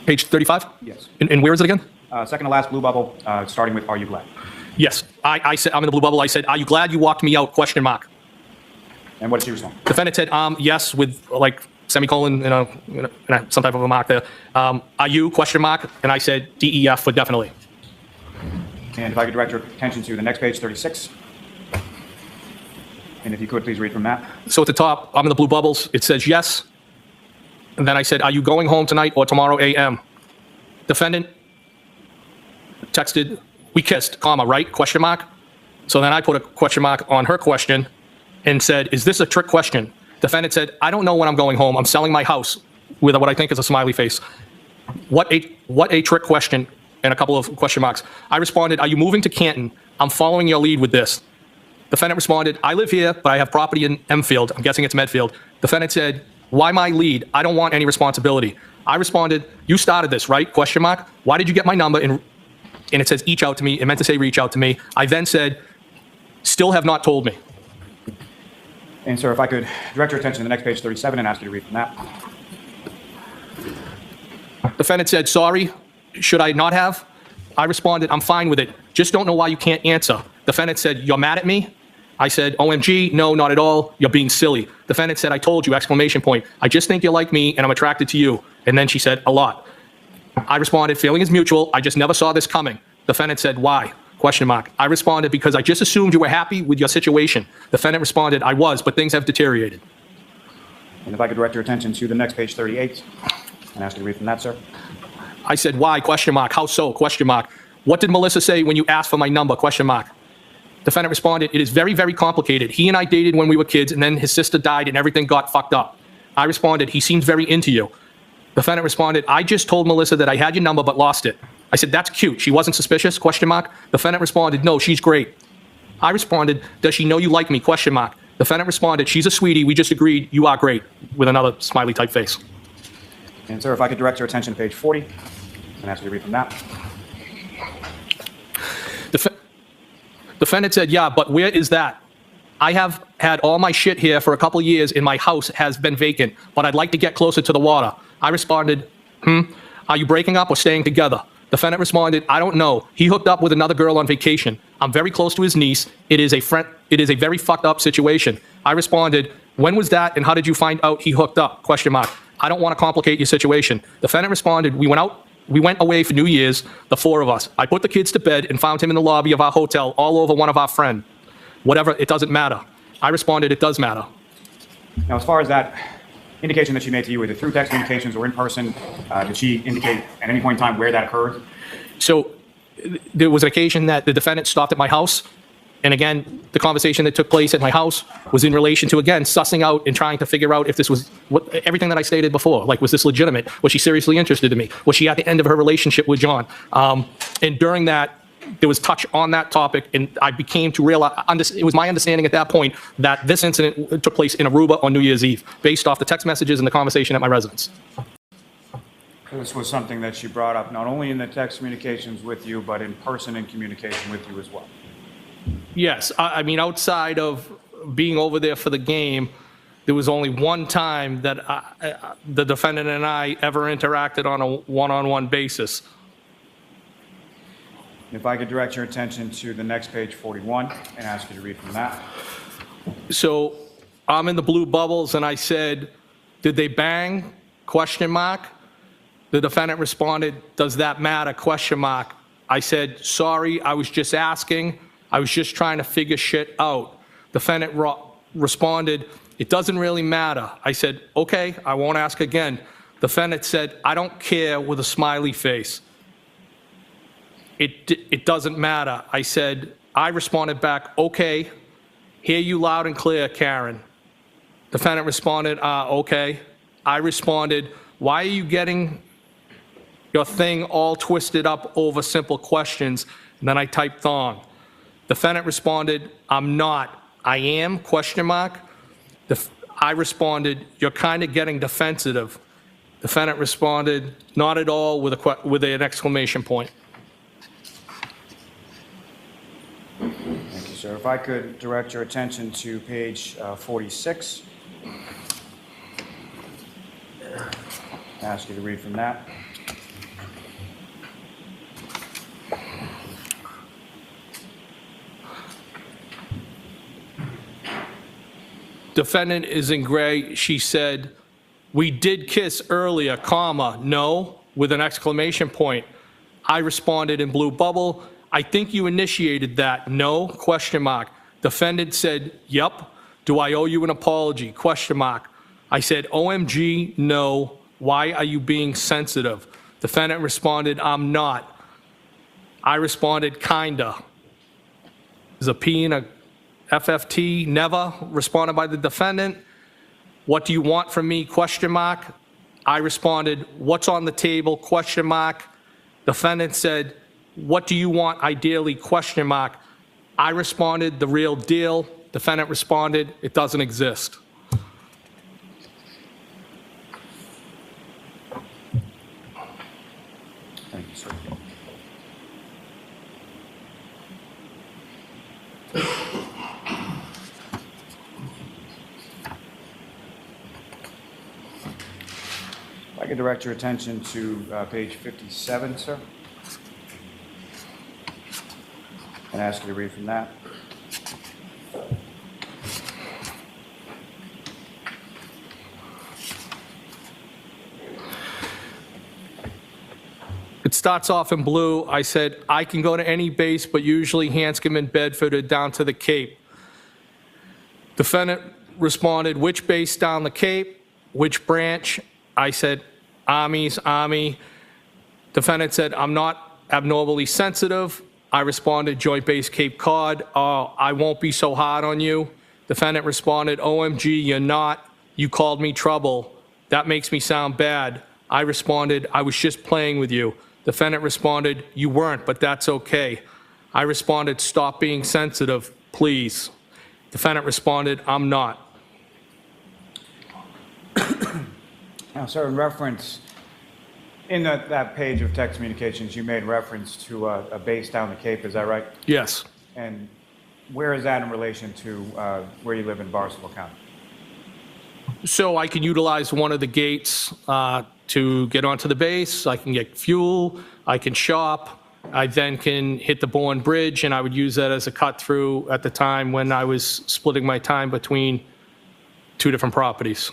Page 35? Yes. And where is it again? Second to last blue bubble, starting with, are you glad? Yes. I said, I'm in the blue bubble. I said, are you glad you walked me out? Question mark. And what did she respond? Defendant said, yes, with like semicolon, some type of a mark there. Are you? Question mark. And I said, DEF for definitely. And if I could direct your attention to the next page, 36. And if you could, please read from that. So at the top, I'm in the blue bubbles. It says yes. And then I said, are you going home tonight or tomorrow AM? Defendant texted, we kissed, comma, right? Question mark. So then I put a question mark on her question and said, is this a trick question? Defendant said, I don't know when I'm going home. I'm selling my house with what I think is a smiley face. What a trick question, and a couple of question marks. I responded, are you moving to Canton? I'm following your lead with this. Defendant responded, I live here, but I have property in Mfield. I'm guessing it's Medfield. Defendant said, why my lead? I don't want any responsibility. I responded, you started this, right? Question mark. Why did you get my number? And it says, each out to me. It meant to say, reach out to me. I then said, still have not told me. And sir, if I could direct your attention to the next page, 37, and ask you to read from that. Defendant said, sorry, should I not have? I responded, I'm fine with it. Just don't know why you can't answer. Defendant said, you're mad at me? I said, OMG, no, not at all. You're being silly. Defendant said, I told you, exclamation point. I just think you're like me and I'm attracted to you. And then she said, a lot. I responded, feeling is mutual. I just never saw this coming. Defendant said, why? Question mark. I responded, because I just assumed you were happy with your situation. Defendant responded, I was, but things have deteriorated. And if I could direct your attention to the next page 38 and ask you to read from that, sir. I said, why? Question mark. How so? Question mark. What did Melissa say when you asked for my number? Question mark. Defendant responded, it is very, very complicated. He and I dated when we were kids, and then his sister died and everything got fucked up. I responded, he seems very into you. Defendant responded, I just told Melissa that I had your number but lost it. I said, that's cute. She wasn't suspicious? Question mark. Defendant responded, no, she's great. I responded, does she know you like me? Question mark. Defendant responded, she's a sweetie. We just agreed you are great, with another smiley type face. And sir, if I could direct your attention to page 40 and ask you to read from that. Defendant said, yeah, but where is that? I have had all my shit here for a couple of years and my house has been vacant, but I'd like to get closer to the water. I responded, are you breaking up or staying together? Defendant responded, I don't know. He hooked up with another girl on vacation. I'm very close to his niece. It is a very fucked up situation. I responded, when was that and how did you find out he hooked up? Question mark. I don't want to complicate your situation. Defendant responded, we went away for New Year's, the four of us. I put the kids to bed and found him in the lobby of our hotel all over one of our friends. Whatever, it doesn't matter. I responded, it does matter. Now, as far as that indication that she made to you, either through text communications or in person, did she indicate at any point in time where that occurred? So there was an occasion that the defendant stopped at my house. And again, the conversation that took place at my house was in relation to, again, sussing out and trying to figure out if this was everything that I stated before. Like, was this legitimate? Was she seriously interested in me? Was she at the end of her relationship with John? And during that, there was touch on that topic, and I became to realize, it was my understanding at that point that this incident took place in Aruba on New Year's Eve, based off the text messages and the conversation at my residence. This was something that she brought up not only in the text communications with you, but in person in communication with you as well. Yes, I mean, outside of being over there for the game, there was only one time that the defendant and I ever interacted on a one-on-one basis. If I could direct your attention to the next page 41 and ask you to read from that. So I'm in the blue bubbles and I said, did they bang? Question mark. The defendant responded, does that matter? Question mark. I said, sorry, I was just asking. I was just trying to figure shit out. Defendant responded, it doesn't really matter. I said, okay, I won't ask again. Defendant said, I don't care, with a smiley face. It doesn't matter. I responded back, okay, hear you loud and clear, Karen. Defendant responded, okay. I responded, why are you getting your thing all twisted up over simple questions? And then I typed thong. Defendant responded, I'm not. I am, question mark. I responded, you're kind of getting defensive. Defendant responded, not at all, with an exclamation point. Thank you, sir. If I could direct your attention to page 46. Ask you to read from that. Defendant is in gray. She said, we did kiss earlier, comma, no, with an exclamation point. I responded in blue bubble, I think you initiated that, no, question mark. Defendant said, yep. Do I owe you an apology, question mark. I said, OMG, no. Why are you being sensitive? Defendant responded, I'm not. I responded, kinda. There's a P and a FFT, never, responded by the defendant. What do you want from me, question mark. I responded, what's on the table, question mark. Defendant said, what do you want ideally, question mark. I responded, the real deal. Defendant responded, it doesn't exist. Thank you, sir. If I could direct your attention to page 57, sir, and ask you to read from that. It starts off in blue. I said, I can go to any base, but usually Hanscom and Bedford are down to the Cape. Defendant responded, which base down the Cape? Which branch? I said, Army's Army. Defendant said, I'm not abnormally sensitive. I responded, Joint Base Cape Cod. Oh, I won't be so hard on you. Defendant responded, OMG, you're not. You called me trouble. That makes me sound bad. I responded, I was just playing with you. Defendant responded, you weren't, but that's okay. I responded, stop being sensitive, please. Defendant responded, I'm not. Now, sir, in reference, in that page of text communications, you made reference to a base down the Cape, is that right? Yes. And where is that in relation to where you live in Barnstable County? So I can utilize one of the gates to get onto the base. I can get fuel. I can shop. I then can hit the Bourne Bridge, and I would use that as a cut through at the time when I was splitting my time between two different properties.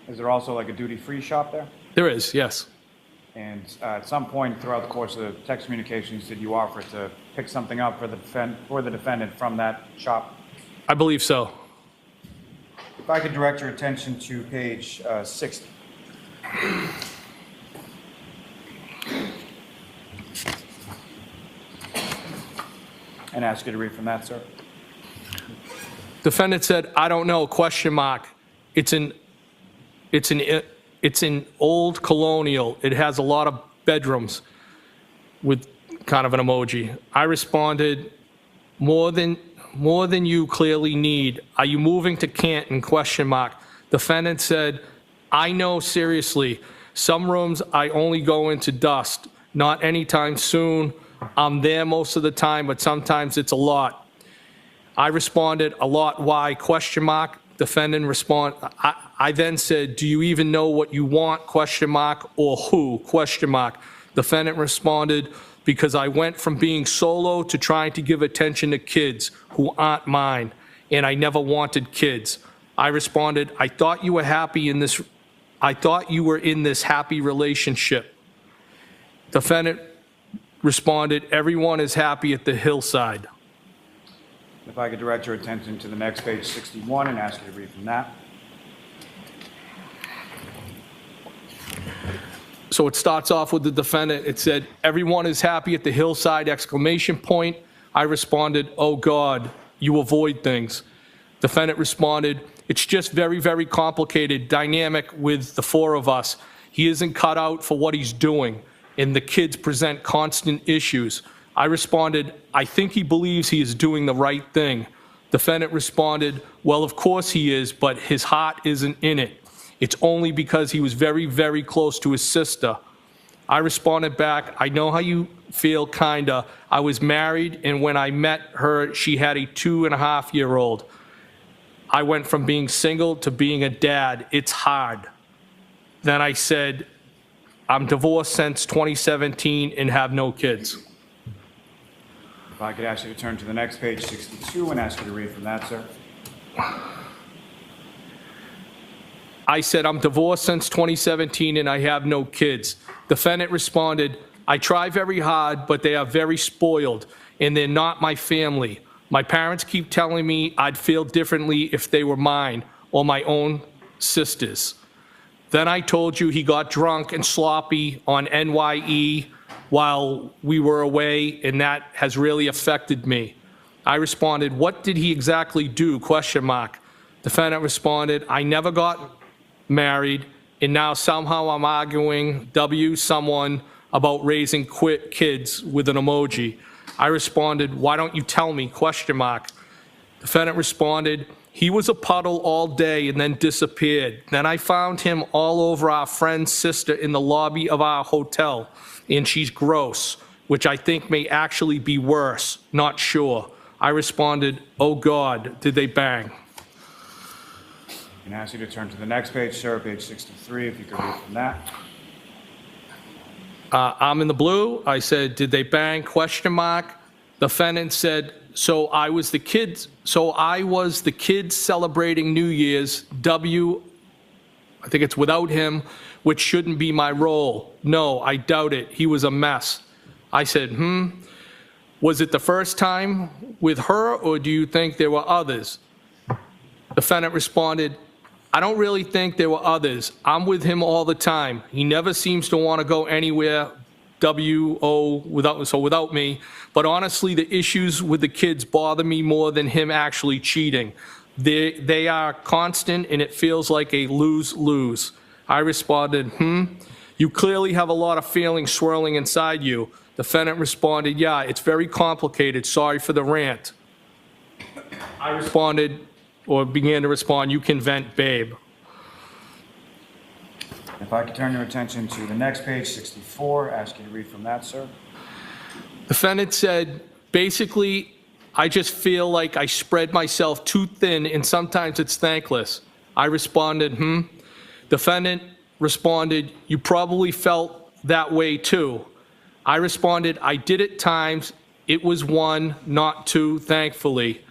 Is there also like a duty-free shop there? There is, yes. And at some point throughout the course of the text communications, did you offer to pick something up for the defendant from that shop? I believe so. If I could direct your attention to page 60. And ask you to read from that, sir. Defendant said, I don't know, question mark. It's an old colonial. It has a lot of bedrooms with kind of an emoji. I responded, more than you clearly need. Are you moving to Canton, question mark. Defendant said, I know, seriously. Some rooms I only go into dust. Not anytime soon. I'm there most of the time, but sometimes it's a lot. I responded, a lot, why, question mark. Defendant respond. I then said, do you even know what you want, question mark, or who, question mark. Defendant responded, because I went from being solo to trying to give attention to kids who aren't mine, and I never wanted kids. I responded, I thought you were in this happy relationship. Defendant responded, everyone is happy at the hillside. If I could direct your attention to the next page, 61, and ask you to read from that. So it starts off with the defendant. It said, everyone is happy at the hillside, exclamation point. I responded, oh God, you avoid things. Defendant responded, it's just very, very complicated, dynamic with the four of us. He isn't cut out for what he's doing, and the kids present constant issues. I responded, I think he believes he is doing the right thing. Defendant responded, well, of course he is, but his heart isn't in it. It's only because he was very, very close to his sister. I responded back, I know how you feel, kinda. I was married, and when I met her, she had a 2.5-year-old. I went from being single to being a dad. It's hard. Then I said, I'm divorced since 2017 and have no kids. If I could ask you to turn to the next page, 62, and ask you to read from that, sir. I said, I'm divorced since 2017 and I have no kids. Defendant responded, I try very hard, but they are very spoiled, and they're not my family. My parents keep telling me I'd feel differently if they were mine or my own sisters. Then I told you he got drunk and sloppy on NYE while we were away, and that has really affected me. I responded, what did he exactly do, question mark. Defendant responded, I never got married, and now somehow I'm arguing someone about raising kids with an emoji. I responded, why don't you tell me, question mark. Defendant responded, he was a puddle all day and then disappeared. Then I found him all over our friend's sister in the lobby of our hotel, and she's gross, which I think may actually be worse, not sure. I responded, oh God, did they bang? And ask you to turn to the next page, sir, page 63, if you could read from that. I'm in the blue. I said, did they bang, question mark. Defendant said, so I was the kids celebrating New Year's, I think it's without him, which shouldn't be my role. No, I doubt it. He was a mess. I said, Was it the first time with her, or do you think there were others? Defendant responded, I don't really think there were others. I'm with him all the time. He never seems to want to go anywhere without me. But honestly, the issues with the kids bother me more than him actually cheating. They are constant, and it feels like a lose-lose. I responded, You clearly have a lot of feelings swirling inside you. Defendant responded, yeah, it's very complicated. Sorry for the rant. I responded, or began to respond, you can vent, babe. If I could turn your attention to the next page, 64, ask you to read from that, sir. Defendant said, basically, I just feel like I spread myself too thin, and sometimes it's thankless. I responded, Defendant responded, you probably felt that way too. I responded, I did at times. It was one, not two, thankfully.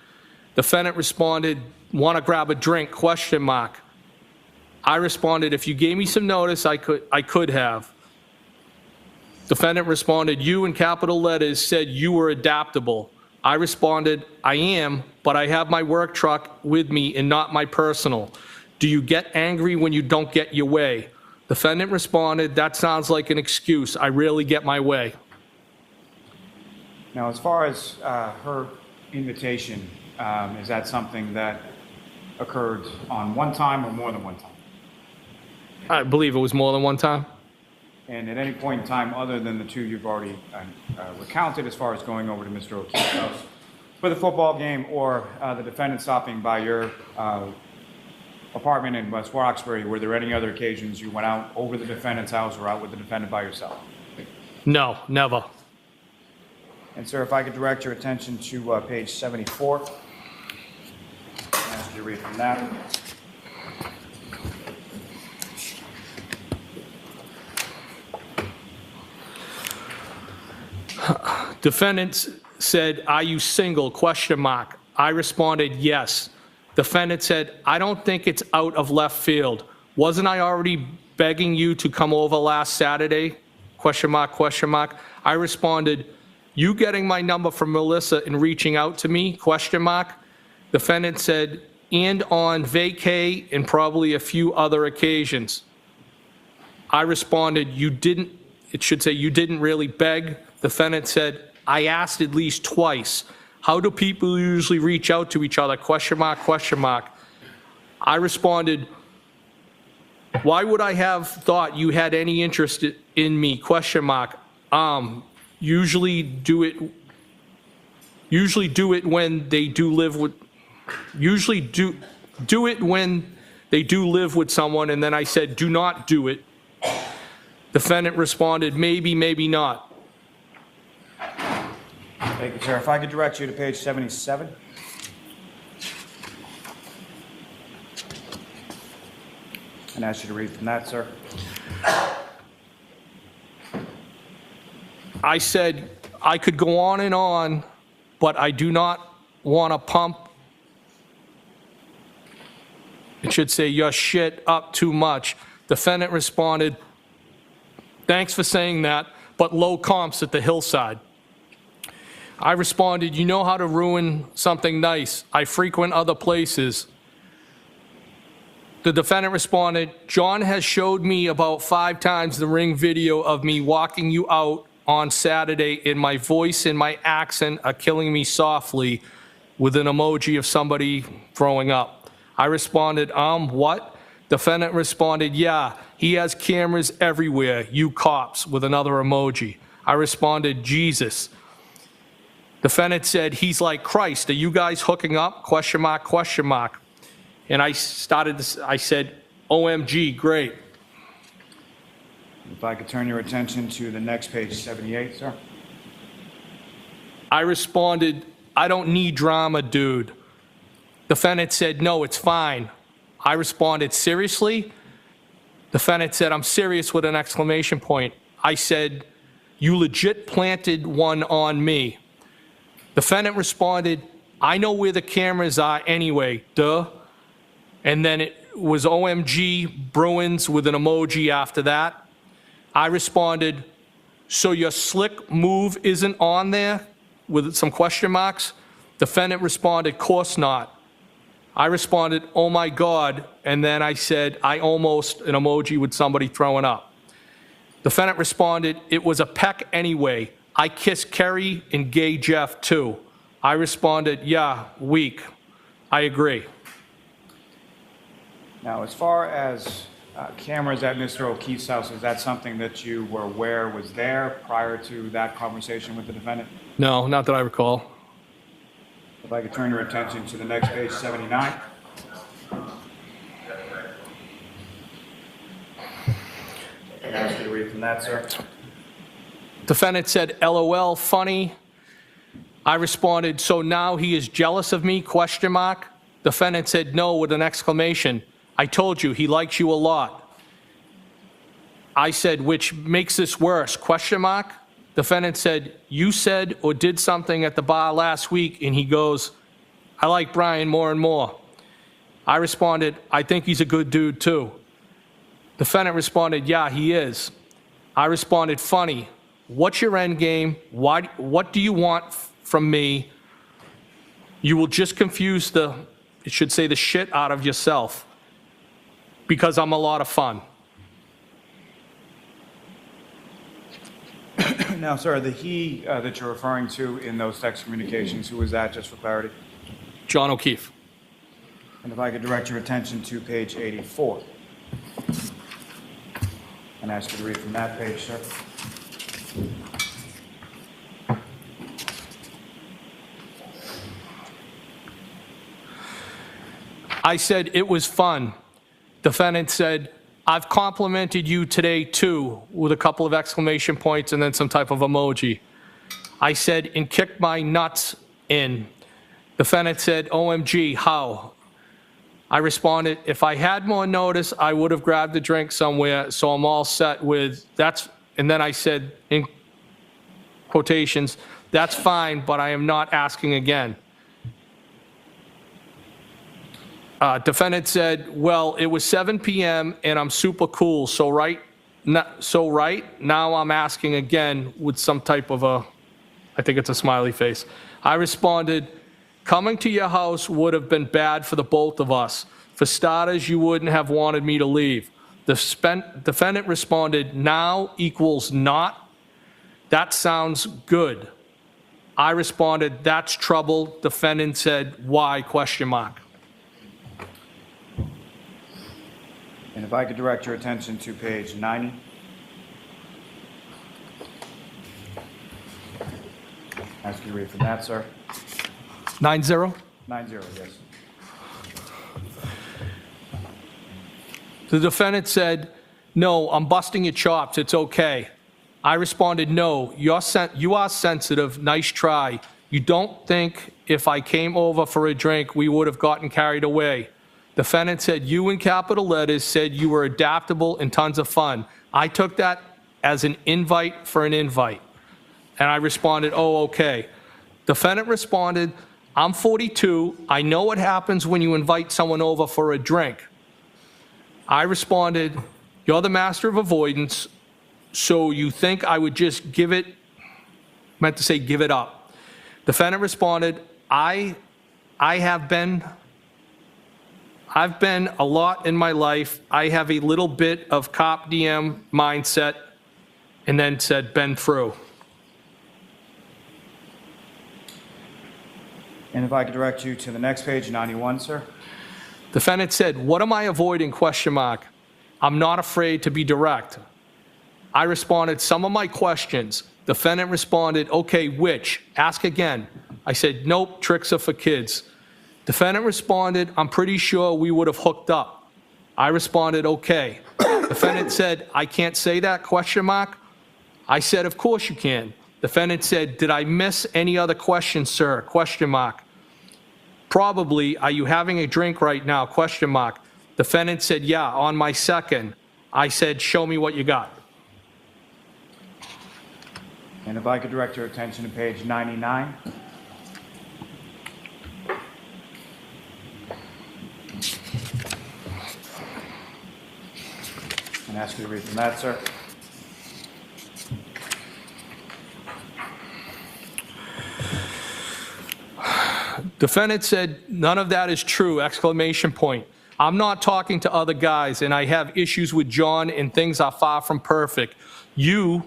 Defendant responded, want to grab a drink, ? I responded, if you gave me some notice, I could have. Defendant responded, you in capital letters said you were adaptable. I responded, I am, but I have my work truck with me and not my personal. Do you get angry when you don't get your way? Defendant responded, that sounds like an excuse. I rarely get my way. Now, as far as her invitation, is that something that occurred on one time or more than one time? I believe it was more than one time. And at any point in time, other than the two you've already recounted, as far as going over to Mr. O'Keefe's house for the football game, or the defendant stopping by your apartment in West Roxbury, were there any other occasions you went out over the defendant's house or out with the defendant by yourself? No, never. And sir, if I could direct your attention to page 74. Ask you to read from that. Defendant said, are you single, ? I responded, yes. Defendant said, I don't think it's out of left field. Wasn't I already begging you to come over last Saturday? ? I responded, you getting my number from Melissa and reaching out to me? ? Defendant said, and on vacay and probably a few other occasions. I responded, you didn't really beg. Defendant said, I asked at least twice. How do people usually reach out to each other? ? I responded, why would I have thought you had any interest in me? ? Usually do it when they do live with, do it when they do live with someone. And then I said, do not do it. Defendant responded, maybe, maybe not. Thank you, sir. If I could direct you to page 77. And ask you to read from that, sir. I said, I could go on, but I do not want to pump, it should say, your shit up too much. Defendant responded, thanks for saying that, but low comps at the hillside. I responded, you know how to ruin something nice. I frequent other places. The defendant responded, John has showed me about 5 times the ring video of me walking you out on Saturday, and my voice and my accent are killing me softly, with an emoji of somebody throwing up. I responded, what? Defendant responded, yeah, he has cameras everywhere, you cops, with another emoji. I responded, Jesus. Defendant said, he's like Christ. Are you guys hooking up? ? And I said, OMG, great. If I could turn your attention to the next page, 78, sir. I responded, I don't need drama, dude. Defendant said, no, it's fine. I responded, seriously? Defendant said, I'm serious, with an exclamation point. I said, you legit planted one on me. Defendant responded, I know where the cameras are anyway, duh. And then was OMG Bruins with an emoji after that. I responded, so your slick move isn't on there with some question marks? Defendant responded, course not. I responded, oh my God, and then I said, I almost, an emoji with somebody throwing up. Defendant responded, it was a peck anyway. I kissed Kerry and gay Jeff too. I responded, yeah, weak. I agree. Now, as far as cameras at Mr. O'Keefe's house, is that something that you were aware was there prior to that conversation with the defendant? No, not that I recall. If I could turn your attention to the next page, 79. And ask you to read from that, sir. Defendant said, LOL, funny. I responded, so now he is jealous of me, question mark. Defendant said, no, with an exclamation. I told you, he likes you a lot. I said, which makes this worse, question mark. Defendant said, you said or did something at the bar last week, and he goes, I like Brian more and more. I responded, I think he's a good dude too. Defendant responded, yeah, he is. I responded, funny. What's your end game? What do you want from me? You will just confuse it should say the shit out of yourself because I'm a lot of fun. Now, sir, the he that you're referring to in those text communications, who was that, just for clarity? John O'Keefe. And if I could direct your attention to page 84. And ask you to read from that page, sir. I said, it was fun. Defendant said, I've complimented you today too, with a couple of exclamation points and then some type of emoji. I said, and kicked my nuts in. Defendant said, OMG, how? I responded, if I had more notice, I would have grabbed a drink somewhere, so I'm all set with, that's, and then I said, in quotations, that's fine, but I am not asking again. Defendant said, well, it was 7 p.m. and I'm super cool, so right now I'm asking again with some type of I think it's a smiley face. I responded, coming to your house would have been bad for the both of us. For starters, you wouldn't have wanted me to leave. The defendant responded, now equals not. That sounds good. I responded, that's trouble. Defendant said, why, question mark. And if I could direct your attention to page 90. Ask you to read from that, sir. 9-0? 90, yes. The defendant said, no, I'm busting your chops, it's okay. I responded, no, you are sensitive, nice try. You don't think if I came over for a drink, we would have gotten carried away. Defendant said, you in capital letters said you were adaptable and tons of fun. I took that as an invite for an invite. And I responded, oh, okay. Defendant responded, I'm 42. I know what happens when you invite someone over for a drink. I responded, you're the master of avoidance, so you think I would just give it, meant to say give it up. Defendant responded, I've been a lot in my life. I have a little bit of cop DM mindset, and then said, been through. And if I could direct you to the next page, 91, sir. Defendant said, what am I avoiding, question mark. I'm not afraid to be direct. I responded, some of my questions. Defendant responded, okay, which? Ask again. I said, nope, tricks are for kids. Defendant responded, I'm pretty sure we would have hooked up. I responded, okay. Defendant said, I can't say that, question mark. I said, of course you can. Defendant said, did I miss any other questions, sir, question mark. Probably, are you having a drink right now, question mark. Defendant said, yeah, on my second. I said, show me what you got. And if I could direct your attention to page 99. ask you to read from that, sir. Defendant said, none of that is true, exclamation point. I'm not talking to other guys, and I have issues with John, and things are far from perfect. You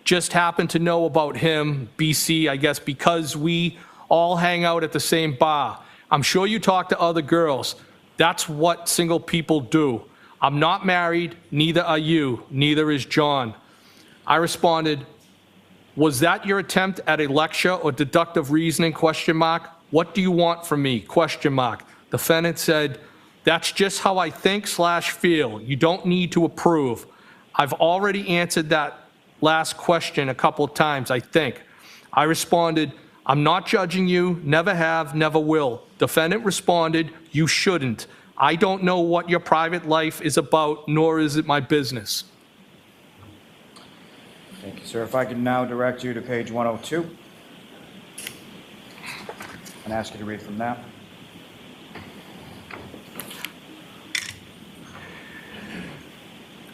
just happen to know about him, BC, I guess, because we all hang out at the same bar. I'm sure you talk to other girls. That's what single people do. I'm not married, neither are you, neither is John. I responded, was that your attempt at a lecture or deductive reasoning, question mark? What do you want from me, question mark? Defendant said, that's just how I think / feel. You don't need to approve. I've already answered that last question a couple of times, I think. I responded, I'm not judging you, never have, never will. Defendant responded, you shouldn't. I don't know what your private life is about, nor is it my business. Thank you, sir. If I could now direct you to page 102 and ask you to read from that.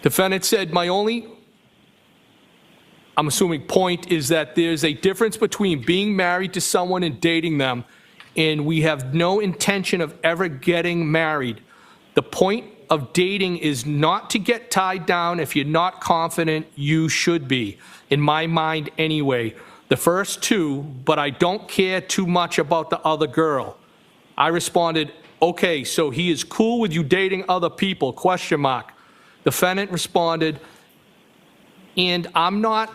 Defendant said, my only, I'm assuming, point is that there's a difference between being married to someone and dating them, and we have no intention of ever getting married. The point of dating is not to get tied down. If you're not confident, you should be, in my mind anyway. The first two, but I don't care too much about the other girl. I responded, okay, so he is cool with you dating other people, question mark. Defendant responded, and I'm not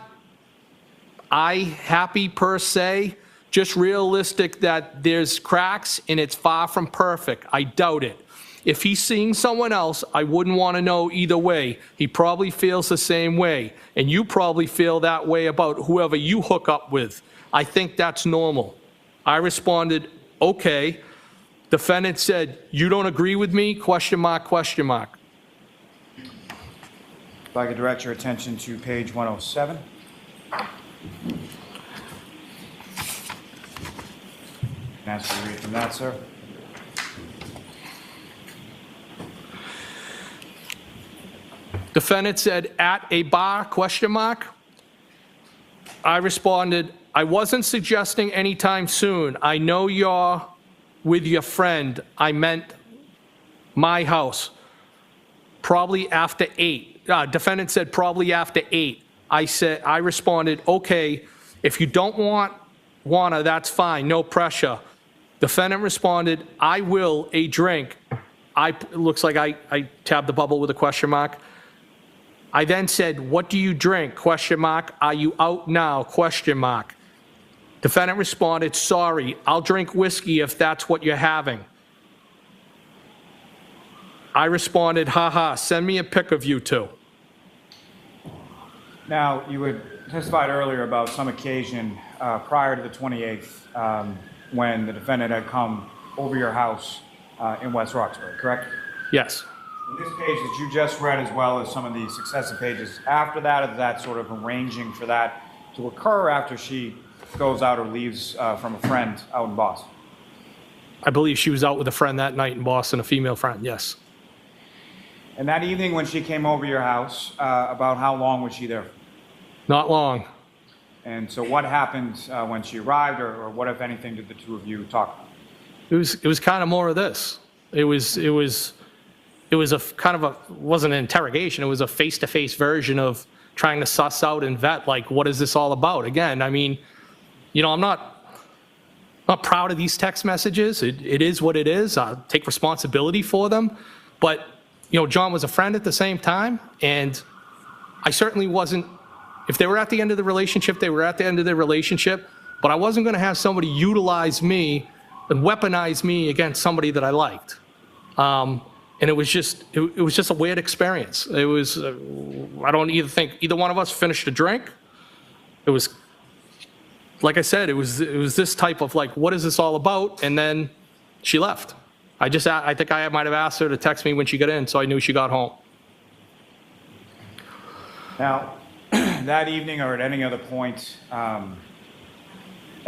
happy per se, just realistic that there's cracks and it's far from perfect. I doubt it. If he's seeing someone else, I wouldn't want to know either way. He probably feels the same way, and you probably feel that way about whoever you hook up with. I think that's normal. I responded, okay. Defendant said, you don't agree with me, question mark, question mark. If I could direct your attention to page 107. And ask you to read from that, sir. Defendant said, at a bar, question mark. I responded, I wasn't suggesting anytime soon. I know you're with your friend. I meant my house. Probably after 8. Defendant said, probably after 8. I responded, okay, if you don't wanna, that's fine, no pressure. Defendant responded, I will a drink. It looks like I tabbed the bubble with a question mark. I then said, what do you drink, question mark. Are you out now, question mark. Defendant responded, sorry, I'll drink whiskey if that's what you're having. I responded, haha, send me a pic of you two. Now, you had testified earlier about some occasion prior to the 28th when the defendant had come over your house in West Roxbury, correct? Yes. In this page that you just read, as well as some of the successive pages after that, is that sort of arranging for that to occur after she goes out or leaves from a friend out in Boston? I believe she was out with a friend that night in Boston, a female friend, yes. And that evening when she came over your house, about how long was she there? Not long. And so what happened when she arrived, or what, if anything, did the two of you talk about? It was kind of more of this. It was a kind of wasn't an interrogation. It was a face-to-face version of trying to suss out and vet, like, what is this all about? Again, I mean, you know, I'm not proud of these text messages. It is what it is. I'll take responsibility for them. But, you know, John was a friend at the same time, and I certainly wasn't. If they were at the end of the relationship, they were at the end of their relationship, but I wasn't going to have somebody utilize me and weaponize me against somebody that I liked. And it was just a weird experience. It was, I don't think either one of us finished a drink. It was, like I said, it was this type of like, what is this all about? And then she left. I think I might have asked her to text me when she got in, so I knew she got home. Now, that evening or at any other point, and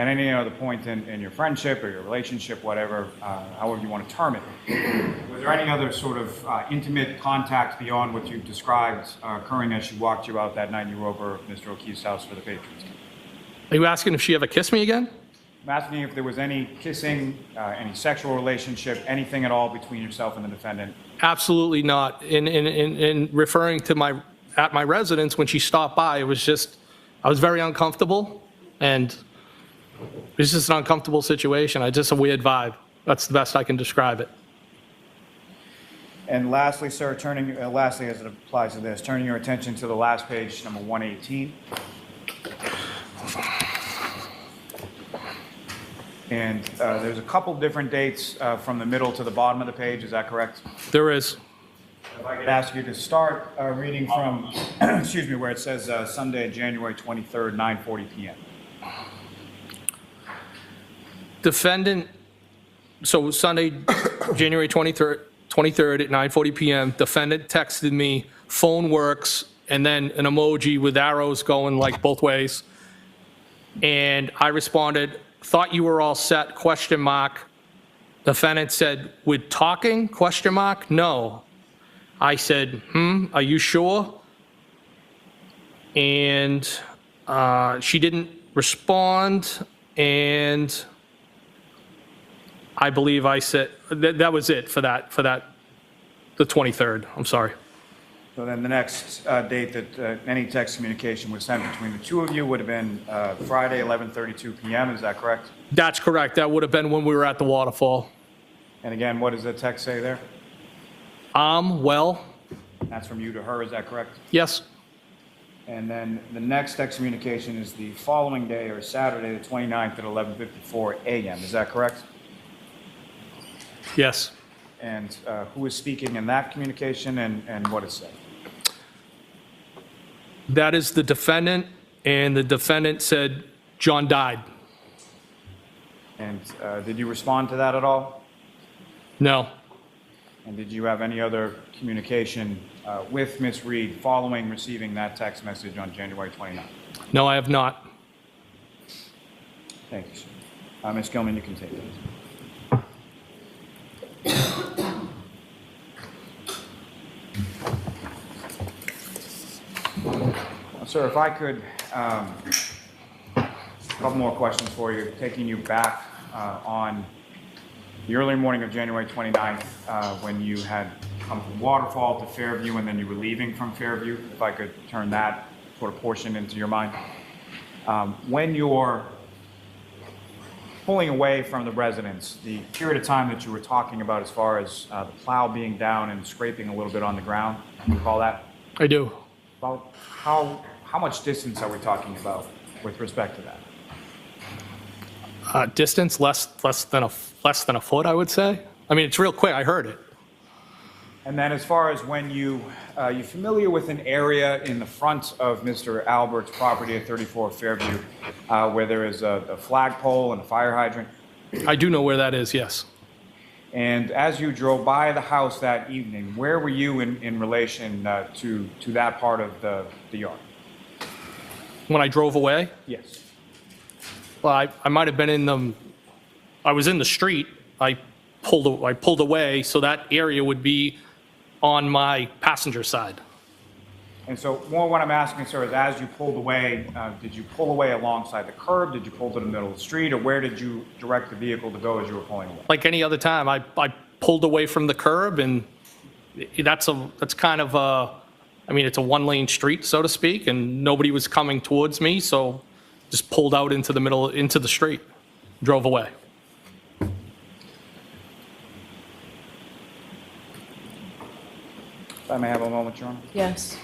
at any other point in your friendship or your relationship, whatever, however you want to term it, was there any other sort of intimate contact beyond what you've described occurring as she walked you out that night you were over at Mr. O'Keefe's house for the patrons? Are you asking if she ever kissed me again? I'm asking if there was any kissing, any sexual relationship, anything at all between yourself and the defendant. Absolutely not. In referring to my residence, when she stopped by, it was just, I was very uncomfortable, and it was just an uncomfortable situation. Just a weird vibe. That's the best I can describe it. And lastly, sir, lastly as it applies to this, turning your attention to the last page, number 118. And there's a couple different dates from the middle to the bottom of the page, is that correct? There is. If I could ask you to start reading from, excuse me, where it says Sunday, January 23rd, 9:40 p.m. Defendant, so Sunday, January 23rd at 9:40 p.m., defendant texted me, phone works, and then an emoji with arrows going like both ways. And I responded, thought you were all set, question mark. Defendant said, with talking, question mark? No. I said, are you sure? And she didn't respond, and I believe I said, that was it for that, the 23rd, I'm sorry. So then the next date that any text communication was sent between the two of you would have been Friday, 11:32 p.m., is that correct? That's correct, that would have been when we were at the waterfall. And again, what does the text say there? Well, That's from you to her, is that correct? yes, And then the next text communication is the following day, or Saturday, the 29th at 11:54 a.m., is that correct? yes. And who is speaking in that communication, and what is said? That is the defendant, and the defendant said, John died. And did you respond to that at all? No, And did you have any other communication with Ms. Reed following receiving that text message on January 29th? no, I have not. Thank you, sir. Ms. Gilman, you can take it. Sir, if I could, a couple more questions for you, taking you back on the early morning of January 29th, when you had come from Waterfall to Fairview and then you were leaving from Fairview, if I could turn that sort of portion into your mind. When you're pulling away from the residence, the period of time that you were talking about as far as the plow being down and scraping a little bit on the ground, you recall that? I do. About how much distance are we talking about with respect to that? Distance, less than a foot, I would say. I mean, it's real quick, I heard it. And then as far as when you familiar with an area in the front of Mr. Albert's property at 34 Fairview where there is a flagpole and a fire hydrant? I do know where that is, yes. And as you drove by the house that evening, where were you in relation to that part of the yard? When I drove away, Yes. well, I might have been I was in the street. I pulled away, so that area would be on my passenger side. And so more what I'm asking, sir, is as you pulled away, did you pull away alongside the curb? Did you pull to the middle of the street? Or where did you direct the vehicle to go as you were pulling away? Like any other time, I pulled away from the curb, and that's kind of I mean, it's a one-lane street, so to speak, and nobody was coming towards me, so just pulled out into the street, drove away. If I may have a moment, Your Honor. Yes.